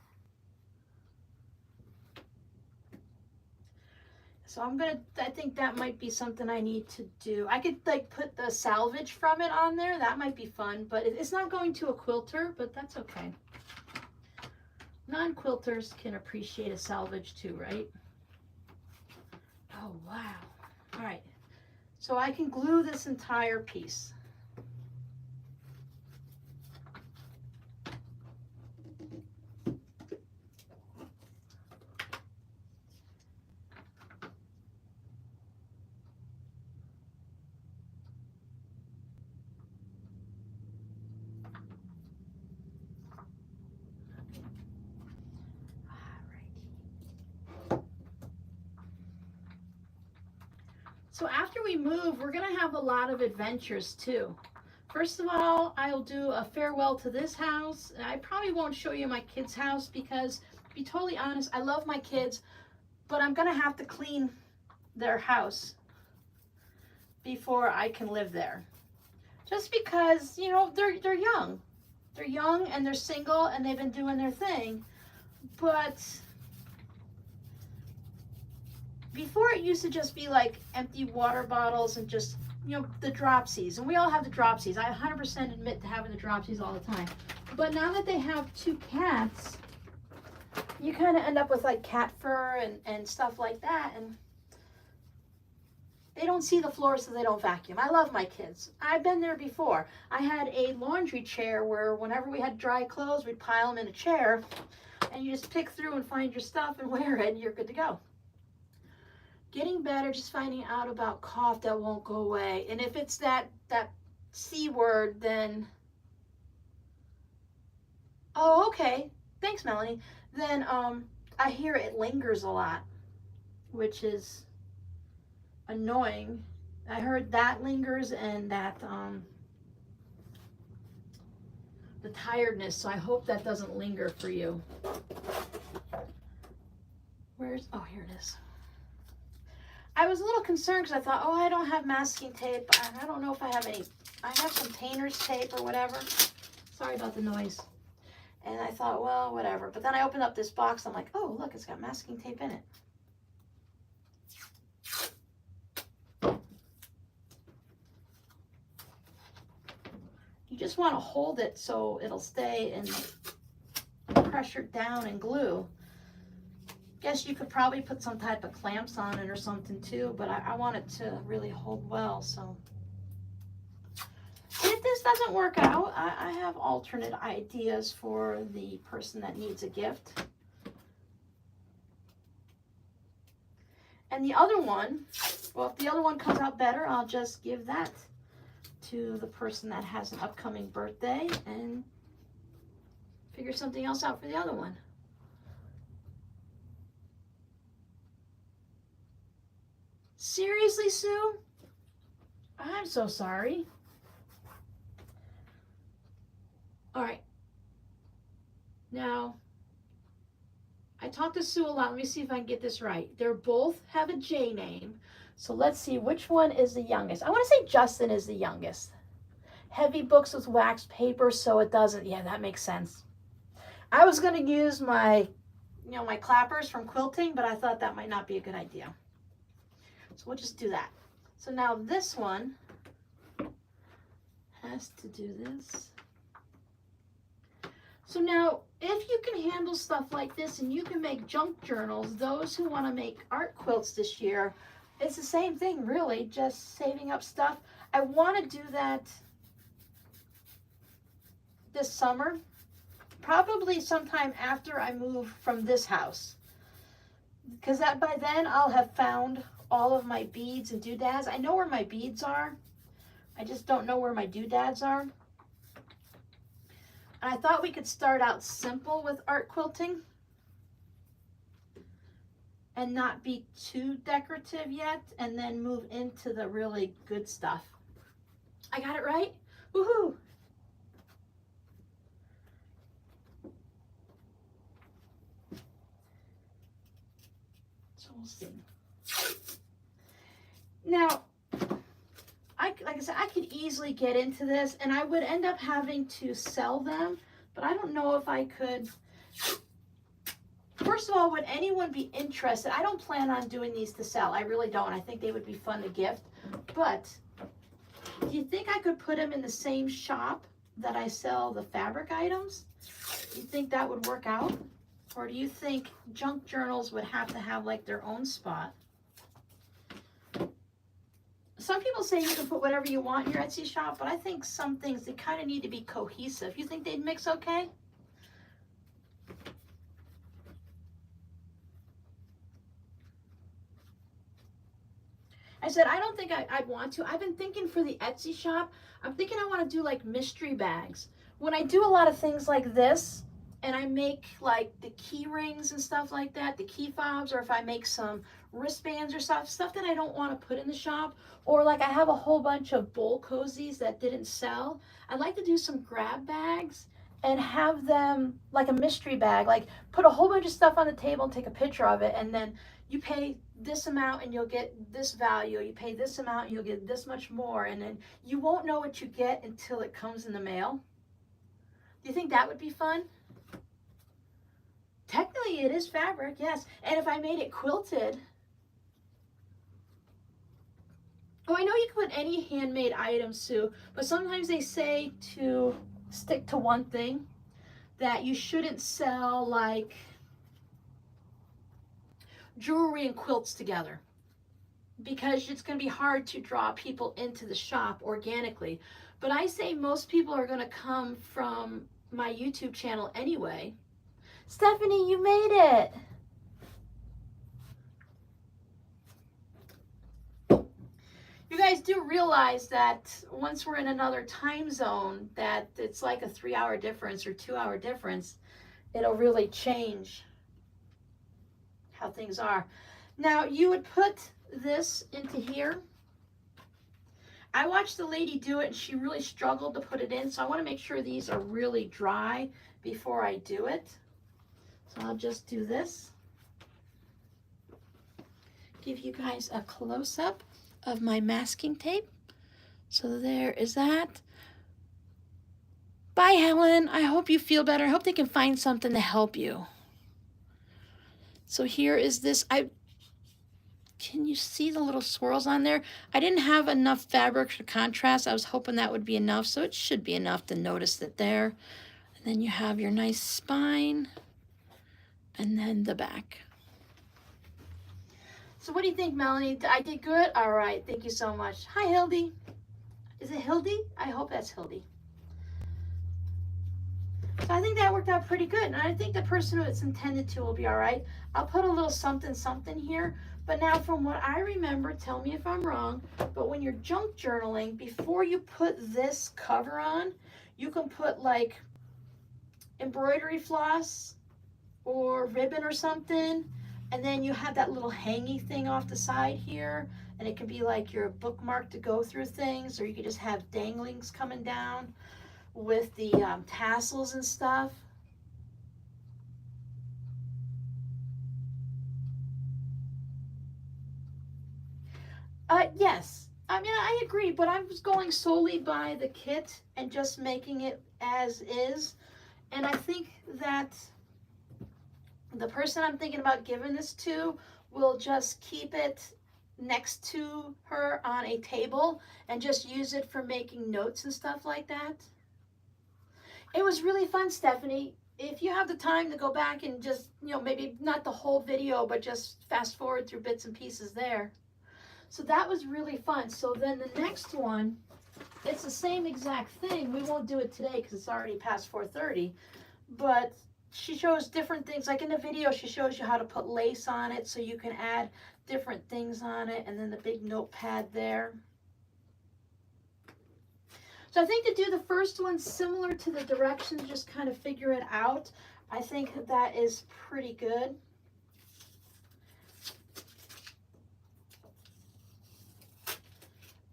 So I think that might be something I need to do. I could like put the salvage from it on there. That might be fun, but it's not going to a quilter, but that's okay. Non-quilters can appreciate a salvage too, right? Oh, wow. All right. So I can glue this entire piece. So after we move, we're gonna have a lot of adventures too. First of all, I'll do a farewell to this house. I probably won't show you my kids' house because, to be totally honest, I love my kids, but I'm gonna have to clean their house before I can live there. Just because, you know, they're young. They're young and they're single and they've been doing their thing. But before it used to just be like empty water bottles and just, you know, the dropsies. And we all have the dropsies. I 100% admit to having the dropsies all the time. But now that they have 2 cats, you kind of end up with like cat fur and stuff like that. And they don't see the floor, so they don't vacuum. I love my kids. I've been there before. I had a laundry chair where whenever we had dry clothes, we'd pile them in a chair and you just pick through and find your stuff and wear it and you're good to go. Getting better, just finding out about cough that won't go away. And if it's that C word, then, oh, okay. Thanks, Melanie. Then I hear it lingers a lot, which is annoying. I heard that lingers and that the tiredness. So I hope that doesn't linger for you. Oh, here it is. I was a little concerned because I thought, oh, I don't have masking tape. I don't know if I have any. I have some painter's tape or whatever. Sorry about the noise. And I thought, well, whatever. But then I opened up this box. I'm like, oh, look, it's got masking tape in it. You just want to hold it so it'll stay and pressure down and glue. Guess you could probably put some type of clamps on it or something too, but I want it to really hold well. So if this doesn't work out, I have alternate ideas for the person that needs a gift. And the other one, well, if the other one comes out better, I'll just give that to the person that has an upcoming birthday and figure something else out for the other one. Seriously, Sue? I'm so sorry. All right. Now, I talked to Sue a lot. Let me see if I can get this right. They both have a J name. So let's see which one is the youngest. I want to say Justin is the youngest. Heavy books with wax paper, so it doesn't. Yeah, that makes sense. I was going to use my, my clappers from quilting, but I thought that might not be a good idea. So we'll just do that. So now this one has to do this. So now, if you can handle stuff like this and you can make junk journals, those who want to make art quilts this year, it's the same thing really, just saving up stuff. I want to do that this summer, probably sometime after I move from this house. Because by then I'll have found all of my beads and doodads. I know where my beads are. I just don't know where my doodads are. And I thought we could start out simple with art quilting and not be too decorative yet, and then move into the really good stuff. I got it right? Woohoo! So we'll see. easily get into this, and I would end up having to sell them, but I don't know if I could. First of all, would anyone be interested? I don't plan on doing these to sell. I really don't. I think they would be fun to gift. But do you think I could put them in the same shop that I sell the fabric items? Do you think that would work out? Or do you think junk journals would have to have like their own spot? Some people say you can put whatever you want in your Etsy shop, but I think some things, they kind of need to be cohesive. You think they'd mix okay? I said, I don't think I'd want to. I've been thinking for the Etsy shop, I'm thinking I want to do like mystery bags. When I do a lot of things like this, and I make like the key rings and stuff like that, the key fobs, or if I make some wristbands or stuff that I don't want to put in the shop, or like I have a whole bunch of bowl cozies that didn't sell, I'd like to do some grab bags and have them like a mystery bag, like put a whole bunch of stuff on the table and take a picture of it, and then you pay this amount and you'll get this value, you pay this amount and you'll get this much more, and then you won't know what you get until it comes in the mail. Do you think that would be fun? Technically it is fabric, yes. And if I made it quilted, oh, I know you can put any handmade item, Sue, but sometimes they say to stick to one thing, that you shouldn't sell like jewelry and quilts together, because it's going to be hard to draw people into the shop organically. But I say most people are going to come from my YouTube channel anyway. Stephanie, you made it. You guys do realize that once we're in another time zone, that it's like a 3-hour difference or 2-hour difference. It'll really change how things are. Now you would put this into here. I watched the lady do it and she really struggled to put it in, so I want to make sure these are really dry before I do it. So I'll just do this. Give you guys a close-up of my masking tape. So there is that. Bye, Helen. I hope you feel better. I hope they can find something to help you. So here is this. Can you see the little swirls on there? I didn't have enough fabric for contrast. I was hoping that would be enough, so it should be enough to notice it there. And then you have your nice spine, and then the back. So what do you think, Melanie? I did good? All right, thank you so much. Hi, Hildy. Is it Hildy? I hope that's Hildy. So I think that worked out pretty good, and I think the person who it's intended to will be all right. I'll put a little something something here, but now from what I remember, tell me if I'm wrong, but when you're junk journaling, before you put this cover on, you can put like embroidery floss or ribbon or something, and then you have that little hangy thing off the side here, and it can be like your bookmark to go through things, or you could just have danglings coming down with the tassels and stuff. Yes, I mean, I agree, but I was going solely by the kit and just making it as is. And I think that the person I'm thinking about giving this to will just keep it next to her on a table and just use it for making notes and stuff like that. It was really fun, Stephanie. If you have the time to go back and just, maybe not the whole video, but just fast forward through bits and pieces there. So that was really fun. So then the next one, it's the same exact thing. We won't do it today because it's already past 4:30, but she shows different things. Like in the video, she shows you how to put lace on it so you can add different things on it, and then the big notepad there. So I think to do the first one similar to the directions, just kind of figure it out, I think that is pretty good.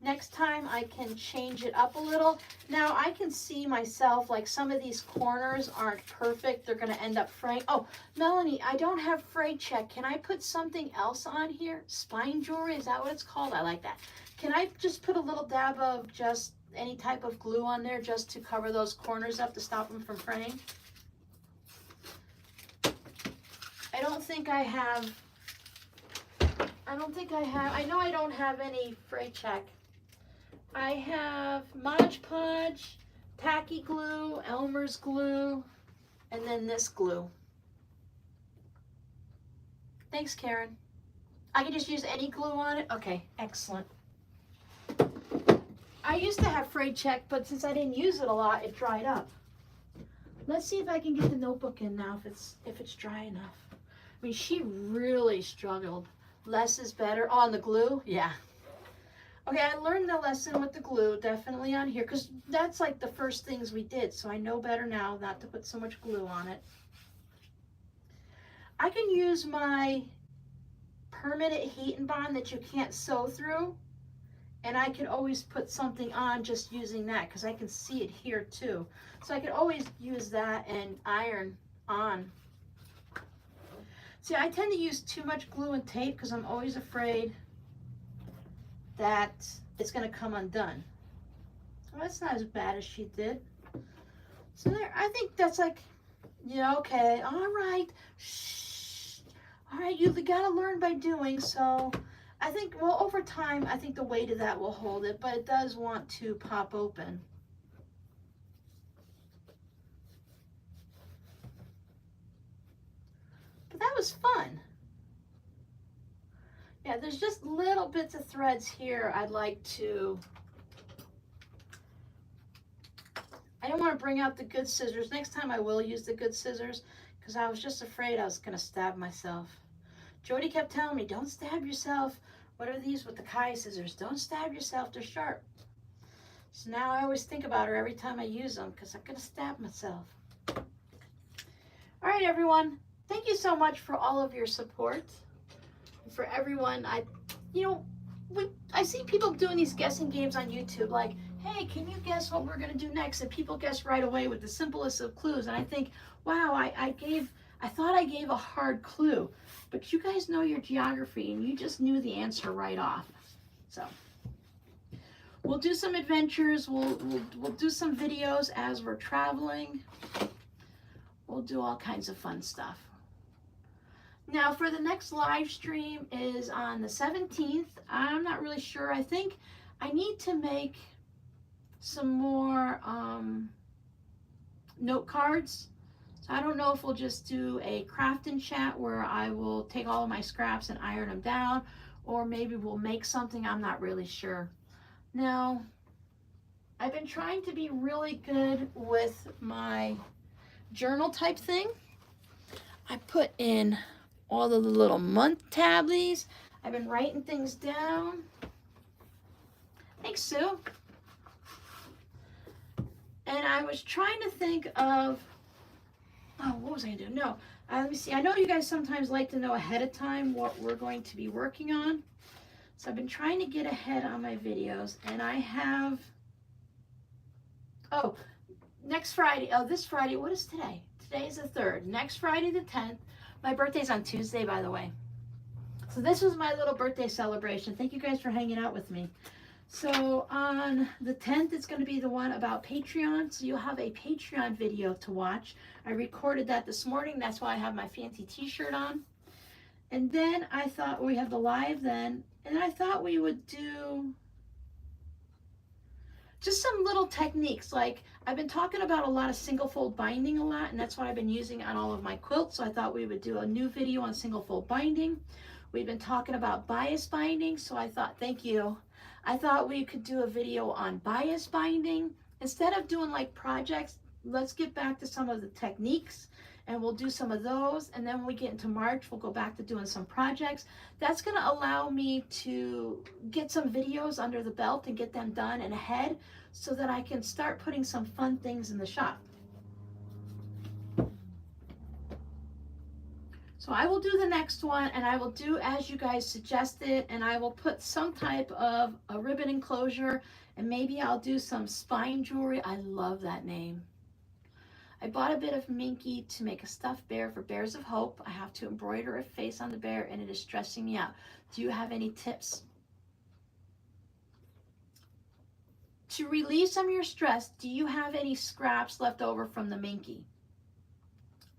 Next time I can change it up a little. Now I can see myself, like some of these corners aren't perfect. They're gonna end up fraying. Oh, Melanie, I don't have fray check. Can I put something else on here? Spine jewelry, is that what it's called? I like that. Can I just put a little dab of just any type of glue on there just to cover those corners up to stop them from fraying. I know I don't have any fray check. I have Mod Podge, tacky glue, Elmer's glue, and then this glue. Thanks, Karen. I can just use any glue on it? Okay, excellent. I used to have fray check, but since I didn't use it a lot, it dried up. Let's see if I can get the notebook in now if it's dry enough. I mean, she really struggled. Less is better. Oh, on the glue? Yeah. Okay, I learned the lesson with the glue, definitely on here, because that's like the first things we did, so I know better now not to put so much glue on it. I can use my permanent heat and bond that you can't sew through, and I can always put something on just using that, because I can see it here too. So I can always use that and iron on. See, I tend to use too much glue and tape because I'm always afraid that it's going to come undone. Well, that's not as bad as she did. So there, I think that's like, yeah, okay, all right, shh, all right, you got to learn by doing. So I think, well, over time, I think the weight of that will hold it, but it does want to pop open. But that was fun. Yeah, there's just little bits of threads here I'd like to, I don't want to bring out the good scissors. Next time I will use the good scissors because I was just afraid I was going to stab myself. Jody kept telling me, don't stab yourself. What are these with the Kai scissors? Don't stab yourself, they're sharp. So now I always think about her every time I use them because I'm going to stab myself. All right, everyone. Thank you so much for all of your support. For everyone, I see people doing these guessing games on YouTube, like, hey, can you guess what we're gonna do next? And people guess right away with the simplest of clues. And I think, wow, I thought I gave a hard clue, but you guys know your geography and you just knew the answer right off. So we'll do some adventures. We'll do some videos as we're traveling. We'll do all kinds of fun stuff. Now for the next live stream is on the 17th. I'm not really sure. I think I need to make some more note cards. So I don't know if we'll just do a craft and chat where I will take all of my scraps and iron them down, or maybe we'll make something. I'm not really sure. Now, I've been trying to be really good with my journal type thing. I put in all the little month tablies. I've been writing things down. Thanks, Sue. And I was trying to think of, oh, what was I gonna do? No, let me see. I know you guys sometimes like to know ahead of time what we're going to be working on. So I've been trying to get ahead on my videos, and I have, oh, next Friday, oh, this Friday, what is today? Today is the 3rd. Next Friday, the 10th. My birthday's on Tuesday, by the way. So this was my little birthday celebration. Thank you guys for hanging out with me. So on the 10th, it's going to be the one about Patreon. So you'll have a Patreon video to watch. I recorded that this morning. That's why I have my fancy t-shirt on. And then I thought we have the live then. And I thought we would do just some little techniques. Like I've been talking about a lot of single fold binding a lot, and that's what I've been using on all of my quilts. So I thought we would do a new video on single fold binding. We've been talking about bias binding, so I thought, thank you. I thought we could do a video on bias binding. Instead of doing like projects, let's get back to some of the techniques, and we'll do some of those. And then when we get into March, we'll go back to doing some projects. That's going to allow me to get some videos under the belt and get them done and ahead so that I can start putting some fun things in the shop. So I will do the next one, and I will do as you guys suggested, and I will put some type of a ribbon enclosure, and maybe I'll do some spine jewelry. I love that name. I bought a bit of Minky to make a stuffed bear for Bears of Hope. I have to embroider a face on the bear, and it is stressing me out. Do you have any tips? To relieve some of your stress, do you have any scraps left over from the Minky?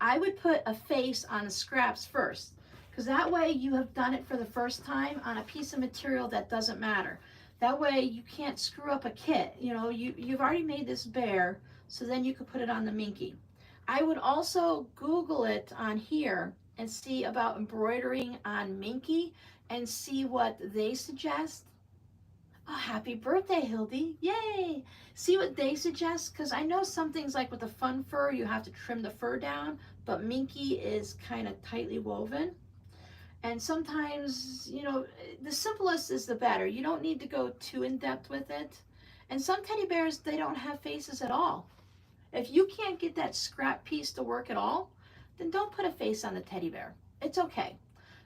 I would put a face on the scraps first, because that way you have done it for the first time on a piece of material that doesn't matter. That way you can't screw up a kit. You know, you've already made this bear, so then you could put it on the Minky. I would also Google it on here and see about embroidering on Minky and see what they suggest. Oh, happy birthday, Hildy. Yay. See what they suggest, because I know some things like with the fun fur, you have to trim the fur down, but Minky is kind of tightly woven. And sometimes, you know, the simplest is the better. You don't need to go too in depth with it. And some teddy bears, they don't have faces at all. If you can't get that scrap piece to work at all, then don't put a face on the teddy bear. It's okay,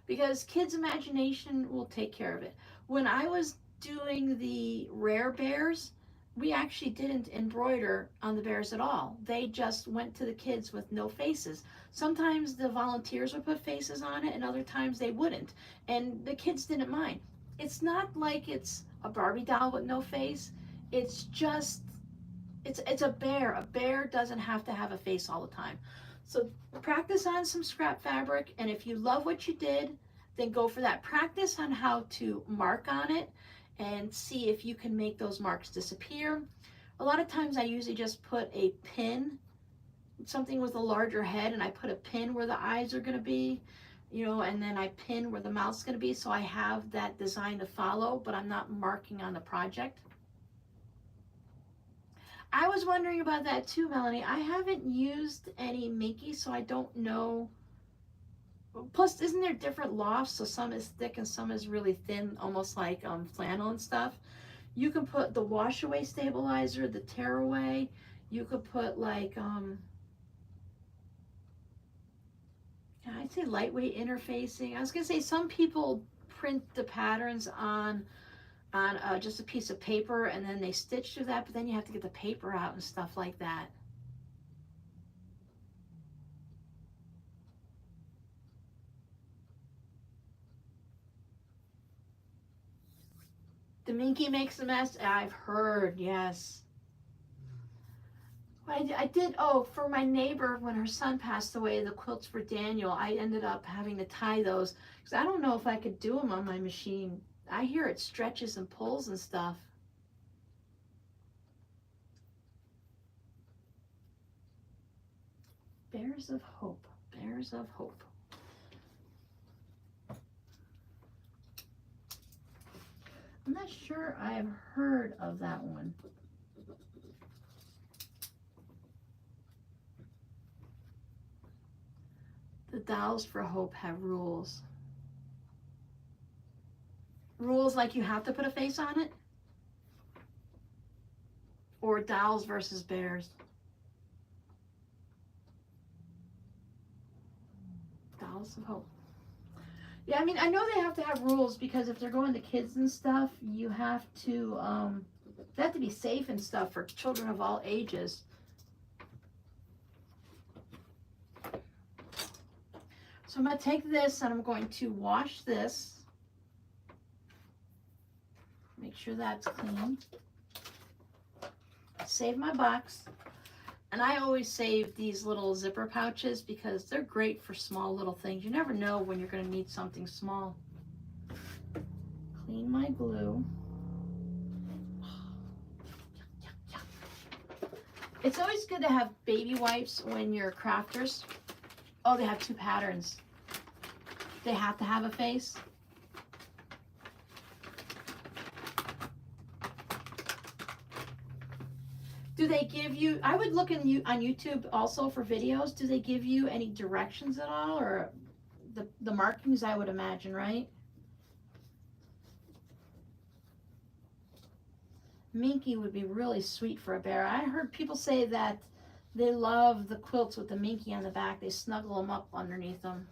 because kids' imagination will take care of it. When I was doing the rare bears, we actually didn't embroider on the bears at all. They just went to the kids with no faces. Sometimes the volunteers would put faces on it and other times they wouldn't. And the kids didn't mind. It's not like it's a Barbie doll with no face. It's just, it's a bear. A bear doesn't have to have a face all the time. So practice on some scrap fabric, and if you love what you did, then go for that. Practice on how to mark on it and see if you can make those marks disappear. A lot of times I usually just put a pin, something with a larger head, and I put a pin where the eyes are gonna be, you know, and then I pin where the mouth's gonna be, so I have that design to follow, but I'm not marking on the project. I was wondering about that too, Melanie. I haven't used any Minky, so I don't know. Plus, isn't there different lofts? So some is thick and some is really thin, almost like flannel and stuff. You can put the wash away stabilizer, the tear away. You could put like, I'd say lightweight interfacing. I was gonna say some people print the patterns on just a piece of paper and then they stitch through that, but then you have to get the paper out and stuff like that. The Minky makes a mess. I've heard, yes. I did, oh, for my neighbor, when her son passed away, the quilts for Daniel, I ended up having to tie those, because I don't know if I could do them on my machine. I hear it stretches and pulls and stuff. Bears of Hope, Bears of Hope. I'm not sure I've heard of that one. The Dolls for Hope have rules. Rules like you have to put a face on it? Or dolls versus bears? Dolls of Hope. Yeah, I mean, I know they have to have rules because if they're going to kids and stuff, you have to, they have to be safe and stuff for children of all ages. So I'm going to take this and I'm going to wash this. Make sure that's clean. Save my box. And I always save these little zipper pouches because they're great for small little things. You never know when you're going to need something small. Clean my glue. It's always good to have baby wipes when you're crafters. Oh, they have two patterns. They have to have a face. Do they give you, I would look on YouTube also for videos, do they give you any directions at all, or the markings, I would imagine, right? Minky would be really sweet for a bear. I heard people say that they love the quilts with the Minky on the back. They snuggle them up underneath them.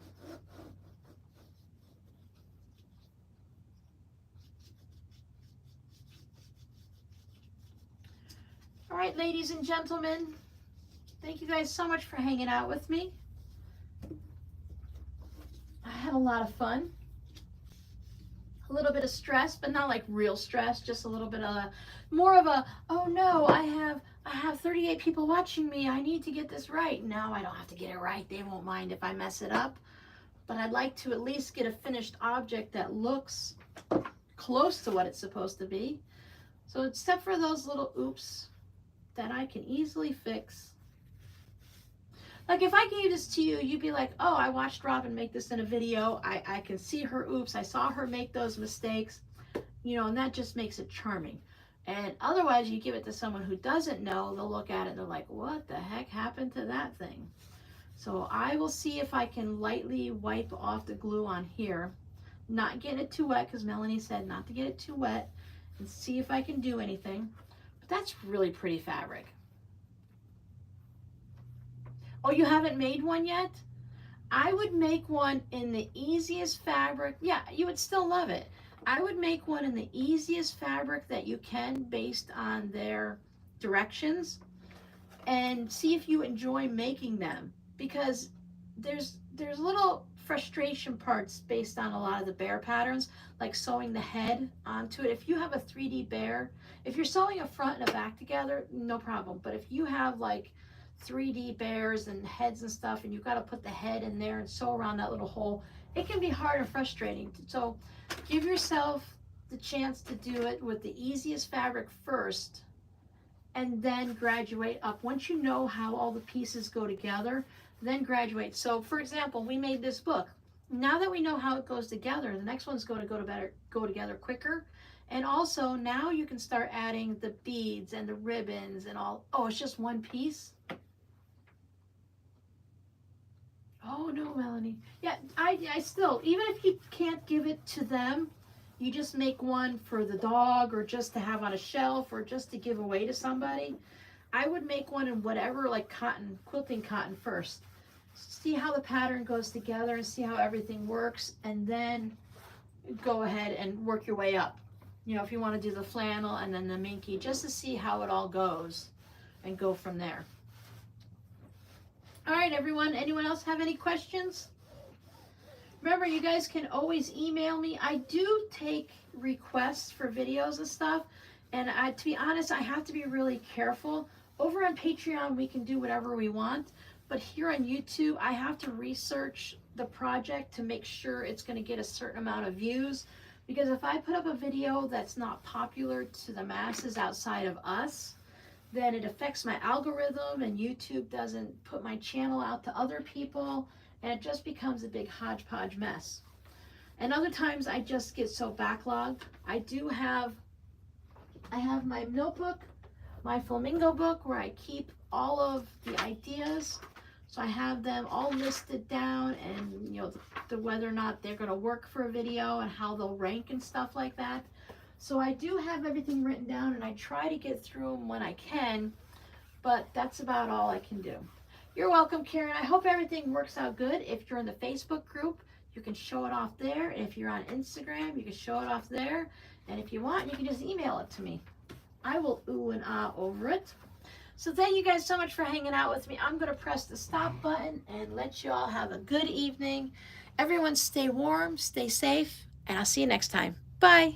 All right, ladies and gentlemen, thank you guys so much for hanging out with me. I had a lot of fun. little bit of stress, but not like real stress, just a little bit of more of a, oh no, I have 38 people watching me, I need to get this right. No, I don't have to get it right. They won't mind if I mess it up, but I'd like to at least get a finished object that looks close to what it's supposed to be. So except for those little oops that I can easily fix. Like if I gave this to you, you'd be like, oh, I watched Robin make this in a video. I can see her oops. I saw her make those mistakes, you know, and that just makes it charming. And otherwise, you give it to someone who doesn't know, they'll look at it and they're like, what the heck happened to that thing? So I will see if I can lightly wipe off the glue on here, not getting it too wet because Melanie said not to get it too wet, and see if I can do anything. But that's really pretty fabric. Oh, you haven't made one yet? I would make one in the easiest fabric. Yeah, you would still love it. I would make one in the easiest fabric that you can based on their directions, and see if you enjoy making them, because there's little frustration parts based on a lot of the bear patterns, like sewing the head onto it. If you have a 3D bear, if you're sewing a front and a back together, no problem. But if you have like 3D bears and heads and stuff, and you've got to put the head in there and sew around that little hole, it can be hard and frustrating. So give yourself the chance to do it with the easiest fabric first, and then graduate up. Once you know how all the pieces go together, then graduate. So for example, we made this book. Now that we know how it goes together, the next one's going to go together quicker. And also now you can start adding the beads and the ribbons and all. Oh, it's just one piece? Oh no, Melanie. Yeah, I still, even if you can't give it to them, you just make one for the dog, or just to have on a shelf, or just to give away to somebody. I would make one in whatever, like cotton, quilting cotton first. See how the pattern goes together and see how everything works, and then go ahead and work your way up. You know, if you want to do the flannel and then the minky, just to see how it all goes and go from there. All right, everyone. Anyone else have any questions? Remember, you guys can always email me. I do take requests for videos and stuff. And to be honest, I have to be really careful. Over on Patreon, we can do whatever we want. But here on YouTube, I have to research the project to make sure it's going to get a certain amount of views. Because if I put up a video that's not popular to the masses outside of us, then it affects my algorithm, and YouTube doesn't put my channel out to other people, and it just becomes a big hodgepodge mess. And other times I just get so backlogged. I have my notebook, my flamingo book, where I keep all of the ideas. So I have them all listed down, and you know, the whether or not they're going to work for a video and how they'll rank and stuff like that. So I do have everything written down, and I try to get through them when I can, but that's about all I can do. You're welcome, Karen. I hope everything works out good. If you're in the Facebook group, you can show it off there. If you're on Instagram, you can show it off there. And if you want, you can just email it to me. I will ooh and ah over it. So thank you guys so much for hanging out with me. I'm going to press the stop button and let you all have a good evening. Everyone stay warm, stay safe, and I'll see you next time. Bye.